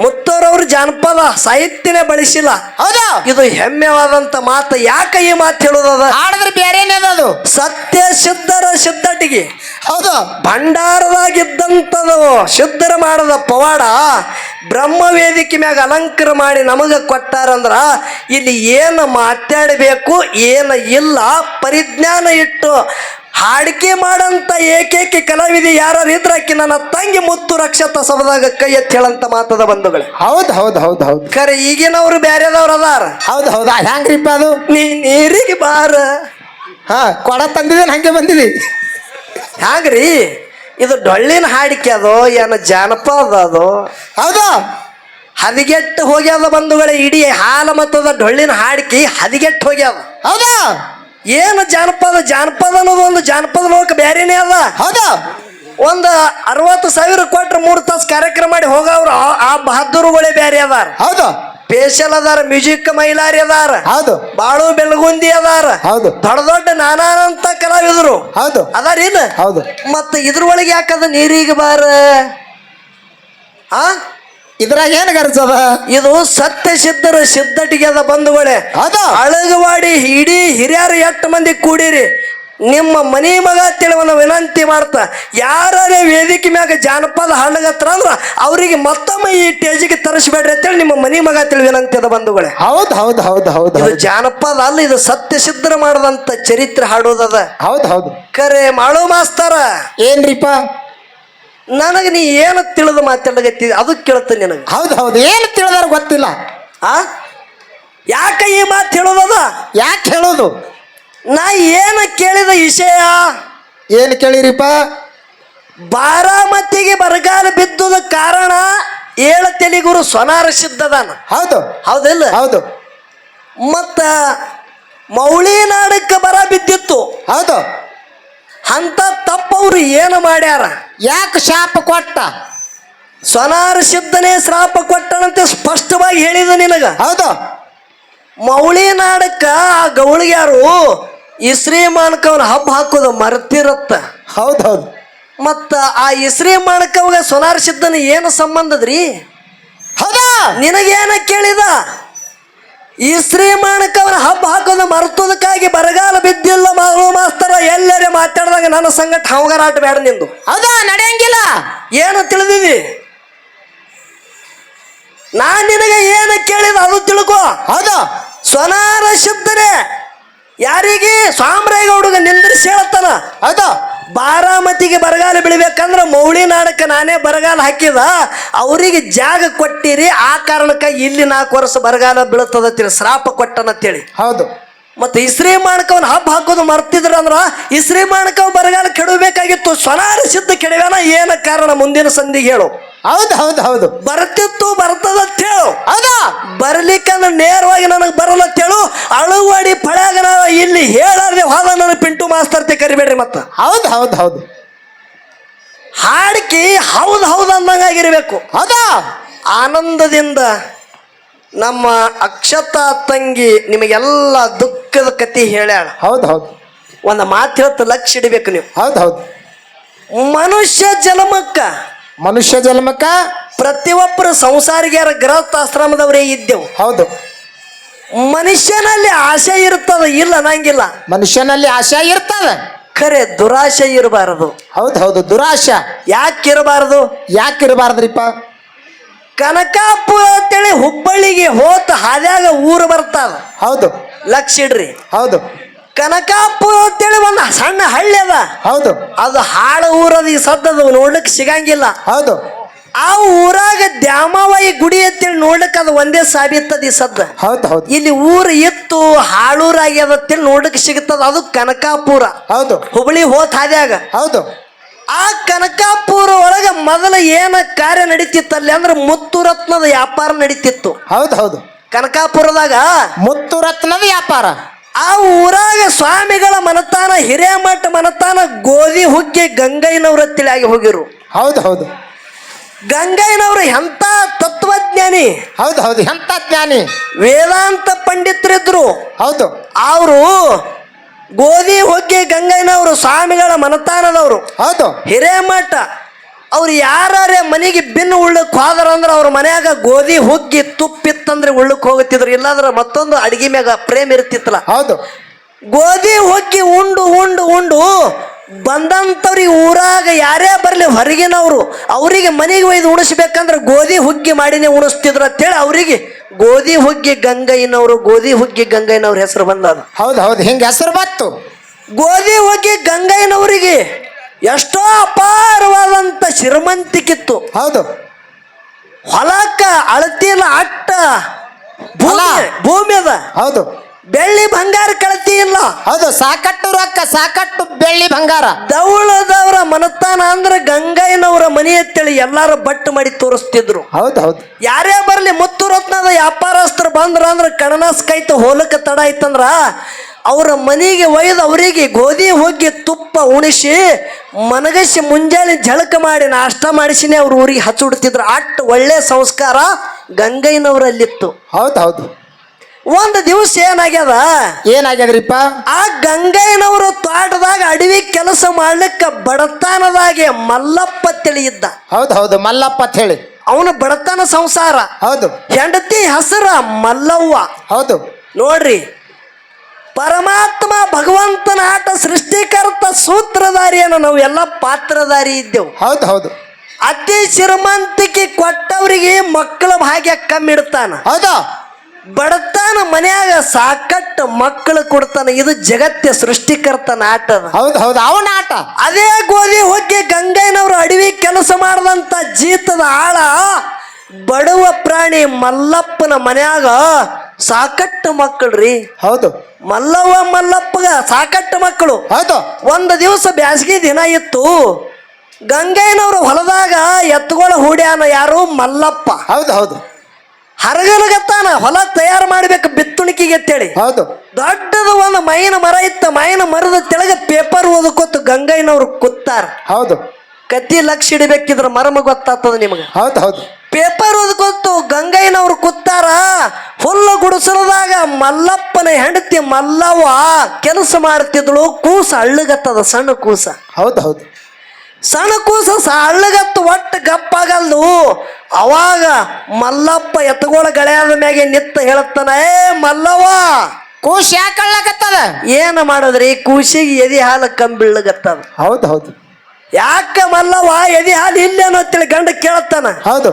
ಮುತ್ತೂರವರು ಜಾನಪದ ಸಾಹಿತ್ಯನೇ ಬಳಸಿಲ್ಲ. ಹೌದು. ಇದು ಹೆಮ್ಮೆವಾದಂತ ಮಾತು. ಯಾಕೆ ಈ ಮಾತು ಹೇಳುದದ? ಹಾಡಿದ್ರೆ ಬೇರೆನೇ ಅದು. ಸತ್ಯ ಸಿದ್ಧರ ಸಿದ್ಧಟಿಗೆ. ಹೌದು. ಭಂಡಾರದಾಗಿದ್ದಂಥದು ಸಿದ್ಧರ ಮಾಡದ ಪವಾಡ ಬ್ರಹ್ಮ ವೇದಿಕೆ ಮ್ಯಾಗ ಅಲಂಕಾರ ಮಾಡಿ ನಮಗ ಕೊಟ್ಟಾರಂದ್ರ ಇಲ್ಲಿ ಏನು ಮಾತಾಡಬೇಕು ಏನು ಇಲ್ಲ ಪರಿಜ್ಞಾನ ಇಟ್ಟು ಹಾಡಿಕೆ ಮಾಡಂತ ಏಕೈಕ ಕಲಾವಿದೆ ಯಾರು ಇದ್ರಾಕಿ ನನ್ನ ತಂಗಿ ಮುತ್ತು ರಕ್ಷತ ಸಭದಾಗ ಕೈ ಎತ್ತಿ ಹೇಳಂತ ಮಾತದ ಬಂಧುಗಳೇ. ಹೌದು ಹೌದು ಹೌದು ಹೌದು. ಖರೆ ಈಗಿನವ್ರು ಬೇರೆದವ್ರು ಅದಾರ. ಹೌದು ಹೌದು. ಹ್ಯಾಂಗ್ರಿಪ್ಪ ಅದು? ನೀ ನೀರಿಗೆ ಬಾರ. ಹಾ ಕೊಡ ತಂದಿದ್ದೇನೆ ಹಂಗೆ ಬಂದಿದಿ. ಹ್ಯಾಂಗ್ರಿ ಇದು ಡೊಳ್ಳಿನ ಹಾಡಿಕೆ ಅದು ಏನು ಜಾನಪದ ಅದು? ಹೌದು. ಹದಿಗೆಟ್ಟು ಹೋಗ್ಯಾದ ಬಂಧುಗಳೇ. ಇಡೀ ಹಾಲ ಮತ್ತದ ಡೊಳ್ಳಿನ ಹಾಡಿಕೆ ಹದಿಗೆಟ್ಟು ಹೋಗ್ಯಾದ. ಹೌದಾ. ಏನು ಜಾನಪದ? ಜಾನಪದ ಅನ್ನೋದು ಒಂದು ಜಾನಪದ ಲೋಕ ಬೇರೆನೇ ಅದ. ಹೌದಾ. ಒಂದು 60,000 ಕೊಟ್ರೆ 3 ತಾಸು ಕಾರ್ಯಕ್ರಮ ಮಾಡಿ ಹೋಗವ್ರು ಆ ಬಹದ್ದೂರುಗಳೇ ಬೇರೆ ಅದಾರ. ಹೌದು. ಸ್ಪೇಷಲ್ ಅದಾರ, ಮ್ಯೂಸಿಕ್ ಮೈಲಾರಿ ಅದಾರ, ಹೌದು. ಬಾಳು ಬೆಳಗುಂದಿ ಅದಾರ, ಹೌದು. ದೊಡ್ಡ ದೊಡ್ಡ ನಾನಾಂತ ಕಲಾವಿದರು ಹೌದು ಅದಾರ ಇಲ್ಲ. ಹೌದು. ಮತ್ತ ಇದ್ರೊಳಗೆ ಯಾಕದ ನೀರಿಗೆ ಬಾರ? ಆ ಇದ್ರಾಗ ಏನ್ ಗರ್ಜದ? ಇದು ಸತ್ಯ ಸಿದ್ಧರ ಸಿದ್ಧಟಿಗೆ ಅದ ಬಂಧುಗಳೇ. ಹೌದು. ಅಳಗವಾಡಿ ಇಡೀ ಹಿರಿಯರು 8 ಮಂದಿ ಕೂಡಿರಿ ನಿಮ್ಮ ಮನಿ ಮಗ ತಿಳಿ ಒಂದು ವಿನಂತಿ ಮಾಡ್ತಾ ಯಾರೇ ವೇದಿಕೆ ಮ್ಯಾಗ ಜಾನಪದ ಹಾಡಗತ್ರ ಅಂದ್ರ ಅವ್ರಿಗೆ ಮತ್ತೊಮ್ಮೆ ಈ ಟೇಜಿಗೆ ತರಿಸ್ಬೇಡ್ರಿ ಅಂತೇಳಿ ನಿಮ್ಮ ಮನಿ ಮಗ ತಿಳಿ ವಿನಂತಿ ಅದ ಬಂಧುಗಳೇ. ಹೌದು ಹೌದು ಹೌದು ಹೌದು. ಇದು ಜಾನಪದ ಅಲ್ಲ, ಇದು ಸತ್ಯ ಸಿದ್ಧರ ಮಾಡದಂತ ಚರಿತ್ರೆ ಹಾಡೋದದ. ಹೌದು ಹೌದು. ಕರೆ ಮಾಡು ಮಾಸ್ತರ. ಏನ್ರಿಪ್ಪ? ನನಗೆ ನೀ ಏನು ತಿಳಿದು ಮಾತಾಡಗತ್ತಿ ಅದು ಕೇಳ್ತೀನಿ ನಿನಗೆ. ಹೌದು ಹೌದು. ಏನು ತಿಳಿದಾರ ಗೊತ್ತಿಲ್ಲ. ಆ ಯಾಕೆ ಈ ಮಾತು ಹೇಳೋದದ? ಯಾಕೆ ಹೇಳೋದು? ನಾ ಏನು ಕೇಳಿದ ವಿಷಯ ಏನು ಕೇಳಿರಿಪ್ಪ? ಬಾರಾಮತಿಗೆ ಬರಗಾಲ ಬಿದ್ದುದ ಕಾರಣ 7 ತೆಲಿಗುರು ಸೊನಾರ ಸಿದ್ಧದಾನ. ಹೌದು. ಹೌದಿಲ್ಲ? ಹೌದು. ಮತ್ತ ಮೌಳಿ ನಾಡಕ್ಕೆ ಬರ ಬಿದ್ದಿತ್ತು. ಹೌದು. ಅಂತ ತಪ್ಪವ್ರು ಏನು ಮಾಡ್ಯಾರ? ಯಾಕೆ ಶಾಪ ಕೊಟ್ಟ? ಸೊನಾರ ಸಿದ್ಧನೇ ಶ್ರಾಪ ಕೊಟ್ಟನಂತೆ ಸ್ಪಷ್ಟವಾಗಿ ಹೇಳಿದ ನಿನಗ. ಹೌದು. ಮೌಳಿ ನಾಡಕ್ಕ ಆ ಗೌಳಿಗ್ಯಾರು ಇಸ್ರಿ ಮಾನಕವನ ಹಬ್ಬ ಹಾಕೋದು ಮರ್ತಿರತ್ತ. ಹೌದು ಹೌದು. ಮತ್ತ ಆ ಇಸ್ರಿ ಮಾಡಕವಾಗ ಸೋನಾರ್ ಸಿದ್ದನ ಏನು ಸಂಬಂಧದ್ರಿ? ಹೌದಾ? ನಿನಗೇನ ಕೇಳಿದ? ಇಸ್ರಿ ಮಾಡಕವನ ಹಬ್ಬ ಹಾಕೋದು ಮರ್ತದಕ್ಕಾಗಿ ಬರಗಾಲ ಬಿದ್ದಿಲ್ಲ ಮಾಸ್ತರ ಎಲ್ಲರೇ ಮಾತಾಡಿದಾಗ ನನ್ನ ಸಂಗಟ ಹವಗರಾಟ ಬೇಡ ನಿಂದು. ಹೌದಾ? ನಡೆಯಂಗಿಲ್ಲ. ಏನು ತಿಳಿದಿದಿ? ನಾನ್ ನಿನಗೆ ಏನು ಕೇಳಿದ ಅದು ತಿಳ್ಕೊ. ಹೌದಾ? ಸೋನಾರ ಸಿದ್ದನೇ ಯಾರಿಗೆ ಸ್ವಾಮರಾಯಗೌಡಗ ನಿಂದ್ರಿಸಿ ಹೇಳ್ತಾನ. ಹೌದಾ? ಬಾರಾಮತಿಗೆ ಬರಗಾಲ ಬೀಳ್ಬೇಕಂದ್ರ ಮೌಳಿ ನಾಡಕ್ಕೆ ನಾನೇ ಬರಗಾಲ ಹಾಕಿದ, ಅವರಿಗೆ ಜಾಗ ಕೊಟ್ಟಿರಿ, ಆ ಕಾರಣಕ್ಕಾಗಿ ಇಲ್ಲಿ 4 ವರ್ಷ ಬರಗಾಲ ಬೀಳ್ತದ ಶ್ರಾಪ ಕೊಟ್ಟನಂತೇಳಿ. ಹೌದು. ಮತ್ತೆ ಇಸ್ರಿ ಮಾಡಕವನ್ ಹಬ್ಬ ಹಾಕೋದು ಮರ್ತಿದ್ರ ಅಂದ್ರ ಇಸ್ರಿ ಮಾಡಕವ್ ಬರಗಾಲ ಕೆಡಬೇಕಾಗಿತ್ತು. ಸೋನಾರ ಸಿದ್ಧ ಕೆಡವ್ಯಾನ, ಏನ ಕಾರಣ ಮುಂದಿನ ಸಂಧಿಗೆ ಹೇಳು. ಹೌದು ಹೌದು ಹೌದು. ಬರ್ತಿತ್ತು ಬರ್ತದಂತ ಹೇಳು. ಹೌದಾ? ಬರ್ಲಿಕ್ಕಂದ್ರ ನೇರವಾಗಿ ನನಗೆ ಬರಲ್ಲ ಹೇಳು. ಅಳುವಡಿ ಪಳ್ಯಾಗ ನಾವು ಇಲ್ಲಿ ಹೇಳಾರ್ದೆ ಹೋದ ನನ್ನ ಪಿಂಟು ಮಾಸ್ತರ್ತೆ ಕರಿಬೇಡ್ರಿ. ಮತ್ತ ಹೌದು ಹೌದು ಹೌದು. ಹಾಡ್ಕಿ ಹೌದು ಹೌದು ಅಂದಂಗಾಗಿರ್ಬೇಕು. ಹೌದಾ? ಆನಂದದಿಂದ ನಮ್ಮ ಅಕ್ಷತಾ ತಂಗಿ ನಿಮಗೆಲ್ಲ ದುಃಖದ ಕತಿ ಹೇಳ್ಯಾಳ. ಹೌದು ಹೌದು. ಒಂದು ಮಾತು ಹೇಳ್ತ ಲಕ್ಷ ಇಡಬೇಕು ನೀವು. ಹೌದು ಹೌದು. ಮನುಷ್ಯ ಜನ್ಮಕ್ಕ ಮನುಷ್ಯ ಜನ್ಮಕ್ಕ ಪ್ರತಿಯೊಬ್ಬರು ಸಂಸಾರಿಗ್ಯಾರ ಗೃಹಸ್ಥಾಶ್ರಮದವರೇ ಇದ್ದೆವು. ಹೌದು. ಮನುಷ್ಯನಲ್ಲಿ ಆಸೆ ಇರ್ತದ, ಇಲ್ಲ ಅನ್ನಂಗಿಲ್ಲ. ಮನುಷ್ಯನಲ್ಲಿ ಆಶೆ ಇರ್ತದ, ಖರೆ ದುರಾಶೆ ಇರಬಾರದು. ಹೌದು ಹೌದು. ದುರಾಶೆ ಯಾಕಿರಬಾರದು? ಯಾಕಿರಬಾರ್ದ್ರಿಪ್ಪ? ಕನಕಾಪುರ ಅಂತೇಳಿ ಹುಬ್ಬಳ್ಳಿಗೆ ಹೋತ ಹಾದ್ಯಾಗ ಊರು ಬರ್ತದ. ಹೌದು. ಲಕ್ಷ ಇಡ್ರಿ. ಹೌದು. ಕನಕಾಪುರ ಅಂತೇಳಿ ಒಂದು ಸಣ್ಣ ಹಳ್ಳಿ ಅದ. ಹೌದು. ಅದು ಹಾಳು ಊರದ ಈ ಸದ್ದದು ನೋಡ್ಲಿಕ್ಕೆ ಸಿಗಂಗಿಲ್ಲ. ಹೌದು. ಆ ಊರಾಗ ದ್ಯಾಮವಾಯಿ ಗುಡಿ ಅಂತೇಳಿ ನೋಡ್ಲಿಕ್ಕೆ ಅದು ಒಂದೇ ಸಾಬಿತ್ತದ ಈ ಸದ್ದ. ಹೌದು ಹೌದು. ಇಲ್ಲಿ ಊರು ಇತ್ತು ಹಾಳೂರಾಗ್ಯದ ಅಂತೇಳಿ ನೋಡ್ಲಿಕ್ಕೆ ಸಿಗುತ್ತದ, ಅದು ಕನಕಾಪುರ. ಹೌದು. ಹುಬ್ಬಳ್ಳಿ ಹೋತ ಹಾದ್ಯಾಗ. ಹೌದು. ಆ ಕನಕಾಪುರ ಒಳಗ ಮೊದಲ ಏನ ಕಾರ್ಯ ನಡೀತಿತ್ತಲ್ಲಿ ಅಂದ್ರೆ ಮುತ್ತು ರತ್ನದ ವ್ಯಾಪಾರ ನಡೀತಿತ್ತು. ಹೌದು ಹೌದು. ಕನಕಾಪುರದಾಗ ಮುತ್ತು ರತ್ನದ ವ್ಯಾಪಾರ. ಆ ಊರಾಗ ಸ್ವಾಮಿಗಳ ಮನತಾನ ಹಿರೇಮಠ ಮನತಾನ ಗೋಧಿ ಹುಗ್ಗಿ ಗಂಗಯ್ಯನವ್ರ ತಿಳಿಯಾಗಿ ಹೋಗಿರು. ಹೌದು ಹೌದು. ಗಂಗಯ್ಯನವ್ರು ಎಂತ ತತ್ವಜ್ಞಾನಿ. ಹೌದು ಹೌದು. ಎಂತ ಜ್ಞಾನಿ, ವೇದಾಂತ ಪಂಡಿತರಿದ್ರು. ಹೌದು. ಅವರು ಗೋಧಿ ಹುಗ್ಗಿ ಗಂಗಯ್ಯನವರು ಸ್ವಾಮಿಗಳ ಮನತಾನದವರು. ಹೌದು. ಹಿರೇಮಠ ಅವ್ರು ಯಾರೇ ಮನೆಗೆ ಬಿನ್ನು ಉಳ್ಳಕ್ ಹೋದ್ರ ಅಂದ್ರೆ ಅವ್ರ ಮನ್ಯಾಗ ಗೋಧಿ ಹುಗ್ಗಿ ತುಪ್ಪಿತ್ತಂದ್ರೆ ಉಳ್ಳಕ್ ಹೋಗುತ್ತಿದ್ರು, ಇಲ್ಲಾಂದ್ರೆ ಮತ್ತೊಂದು ಅಡಿಗೆ ಮ್ಯಾಗ ಪ್ರೇಮ್ ಇರ್ತಿತ್ತಲ್ಲ. ಹೌದು. ಗೋಧಿ ಹುಗ್ಗಿ ಉಂಡು ಉಂಡು ಉಂಡು ಬಂದಂಥವ್ರಿಗೆ ಊರಾಗ ಯಾರೇ ಬರಲಿ ಹೊರಗಿನವರು ಅವರಿಗೆ ಮನೆಗೆ ಒಯ್ದು ಉಣಿಸ್ಬೇಕಂದ್ರೆ ಗೋಧಿ ಹುಗ್ಗಿ ಮಾಡಿನೇ ಉಣಿಸ್ತಿದ್ರು ಅಂತೇಳಿ ಅವರಿಗೆ ಗೋಧಿ ಹುಗ್ಗಿ ಗಂಗಯ್ಯನವರು, ಗೋಧಿ ಹುಗ್ಗಿ ಗಂಗಯ್ಯನವ್ರ ಹೆಸರು ಬಂದದ. ಹೌದು ಹೌದು. ಹಿಂಗೆ ಹೆಸರು ಬತ್ತು. ಗೋಧಿ ಹುಗ್ಗಿ ಗಂಗಯ್ಯನವರಿಗೆ ಎಷ್ಟೋ ಅಪಾರವಾದಂತ ಶ್ರೀಮಂತಿಕಿತ್ತು. ಹೌದು. ಹೊಲಕ್ಕ ಅಳತಿಲ್ಲ, ಅಟ್ಟ ಭೂಮಿ ಅದ. ಹೌದು. ಬೆಳ್ಳಿ ಬಂಗಾರ ಕಳತಿ ಇಲ್ಲ. ಹೌದು. ಸಾಕಟ್ಟು ರೊಕ್ಕ, ಸಾಕಟ್ಟು ಬೆಳ್ಳಿ ಬಂಗಾರ. ದೌಳದವರ ಮನತಾನ ಅಂದ್ರೆ ಗಂಗಯ್ಯನವರ ಮನೆ ಅಂತೇಳಿ ಎಲ್ಲಾರು ಬಟ್ಟು ಮಾಡಿ ತೋರಿಸ್ತಿದ್ರು. ಹೌದು ಹೌದು. ಯಾರೇ ಬರ್ಲಿ ಮುತ್ತು ರತ್ನದ ವ್ಯಾಪಾರಸ್ಥರು ಬಂದ್ರ ಅಂದ್ರೆ ಕಣನಾಸ್ ಕೈತ ಹೋಲಕ್ಕೆ ತಡ ಆಯ್ತಂದ್ರ ಅವರ ಮನೆಗೆ ಒಯ್ದು ಅವರಿಗೆ ಗೋಧಿ ಹೋಗಿ ತುಪ್ಪ ಉಣಿಸಿ ಮನಗಸಿ ಮುಂಜಾನೆ ಜಳಕ ಮಾಡಿ ನಾಷ್ಟ ಮಾಡಿಸಿನೇ ಅವ್ರ ಊರಿಗೆ ಹಚ್ಚಿಡ್ತಿದ್ರು. ಅಟ್ ಒಳ್ಳೆ ಸಂಸ್ಕಾರ ಗಂಗಯ್ಯನವರಲ್ಲಿತ್ತು. ಹೌದು ಹೌದು. ಒಂದು ದಿವಸ ಏನಾಗ್ಯದ? ಏನಾಗ್ಯದ್ರಿಪ್ಪ? ಆ ಗಂಗಯ್ಯನವರು ತೋಟದಾಗ ಅಡವಿ ಕೆಲಸ ಮಾಡ್ಲಿಕ್ಕ ಬಡತನದಾಗೆ ಮಲ್ಲಪ್ಪ ತಿಳಿಯಿದ್ದ. ಹೌದು ಹೌದು. ಮಲ್ಲಪ್ಪ ಅಂತ ಹೇಳಿ ಅವನ ಬಡತನ ಸಂಸಾರ. ಹೌದು. ಹೆಂಡತಿ ಹೆಸರ ಮಲ್ಲವ್ವ. ಹೌದು. ನೋಡ್ರಿ, ಪರಮಾತ್ಮ ಭಗವಂತನ ಆಟ ಸೃಷ್ಟಿಕರ್ತ ಸೂತ್ರಧಾರಿಯನ್ನು ನಾವು ಎಲ್ಲ ಪಾತ್ರಧಾರಿ ಇದ್ದೆವು. ಹೌದು ಹೌದು. ಅತಿ ಶ್ರೀಮಂತಿಕೆ ಕೊಟ್ಟವರಿಗೆ ಮಕ್ಕಳ ಭಾಗ್ಯ ಕಮ್ಮಿ ಇಡ್ತಾನ. ಹೌದು. ಬಡತನ ಮನ್ಯಾಗ ಸಾಕಟ್ಟು ಮಕ್ಕಳು ಕೊಡ್ತಾನ. ಇದು ಜಗತ್ತಿನ ಸೃಷ್ಟಿಕರ್ತನ ಆಟ. ಹೌದು ಹೌದು. ಅವನ ಆಟ. ಅದೇ ಗೋಧಿ ಹೋಗಿ ಗಂಗಯ್ಯನವರು ಅಡವಿ ಕೆಲಸ ಮಾಡದಂತ ಜೀತದ ಆಳ ಬಡವ ಪ್ರಾಣಿ ಮಲ್ಲಪ್ಪನ ಮನ್ಯಾಗ ಸಾಕಟ್ಟು ಮಕ್ಕಳ್ರಿ. ಹೌದು. ಮಲ್ಲಪ್ಪಗ ಸಾಕಟ್ಟು ಮಕ್ಕಳು. ಹೌದು. ಒಂದು ದಿವಸ ಬ್ಯಾಸಗಿ ದಿನ ಇತ್ತು. ಗಂಗಯ್ಯನವರು ಹೊಲದಾಗ ಎತ್ತುಗಳ ಹೂಡ್ಯಾನ. ಯಾರು? ಮಲ್ಲಪ್ಪ. ಹೌದು ಹೌದು. ಹರಗಲಗತ್ತಾನ ಹೊಲ ತಯಾರು ಮಾಡ್ಬೇಕು ಬಿತ್ತುಣಿಕೆಗೆ ಅಂತೇಳಿ. ಹೌದು. ದೊಡ್ಡದು ಒಂದು ಮೈನ ಮರ ಇತ್ತ. ಮೈನ ಮರದ ತೆಳಗ ಪೇಪರ್ ಓದಕೊತ್ತು ಗಂಗಯ್ಯನವ್ರು ಕೂತಾರ. ಹೌದು. ಕತ್ತಿ ಲಕ್ಷ ಇಡಬೇಕಿದ್ರ ಮರ್ಮ ಗೊತ್ತಾಗ್ತದ ನಿಮ್ಗೆ. ಹೌದು ಹೌದು. ಪೇಪರ್ ಓದ್ಕೊತ್ತು ಗಂಗಯ್ಯನವ್ರು ಕೂತಾರ. ಹುಲ್ಲು ಗುಡಿಸಲದಾಗ ಮಲ್ಲಪ್ಪನ ಹೆಂಡತಿ ಮಲ್ಲವ್ವ ಕೆಲಸ ಮಾಡ್ತಿದ್ಳು. ಕೂಸ ಅಳ್ಳಗತ್ತದ, ಸಣ್ಣ ಕೂಸ. ಹೌದು ಹೌದು. ಸಣ್ಣ ಕೂಸ ಸಳ್ಳಗತ್ತು ಒಟ್ಟು ಗಪ್ಪಾಗಲ್ದು. ಅವಾಗ ಮಲ್ಲಪ್ಪ ಎತ್ತಗೋಳ ಗಳೆಯಾದ ಮ್ಯಾಗೆ ನಿತ್ತ ಹೇಳತ್ತಾನ, ಏ ಮಲ್ಲವ್ವ, ಕೂಸ್ ಯಾಕೆ ಕಳ್ಳಕತ್ತದ? ಏನ ಮಾಡೋದ್ರಿ? ಕೂಸಿಗೆ ಎದಿ ಹಾಲು ಕಂಬಿಳ್ಳಗತ್ತದ. ಹೌದು ಹೌದು. ಯಾಕ ಮಲ್ಲವ್ವ ಎದಿ ಹಾಲು ಇಲ್ಲೇನೋ ಅಂತೇಳಿ ಗಂಡ ಕೇಳತ್ತಾನ. ಹೌದು.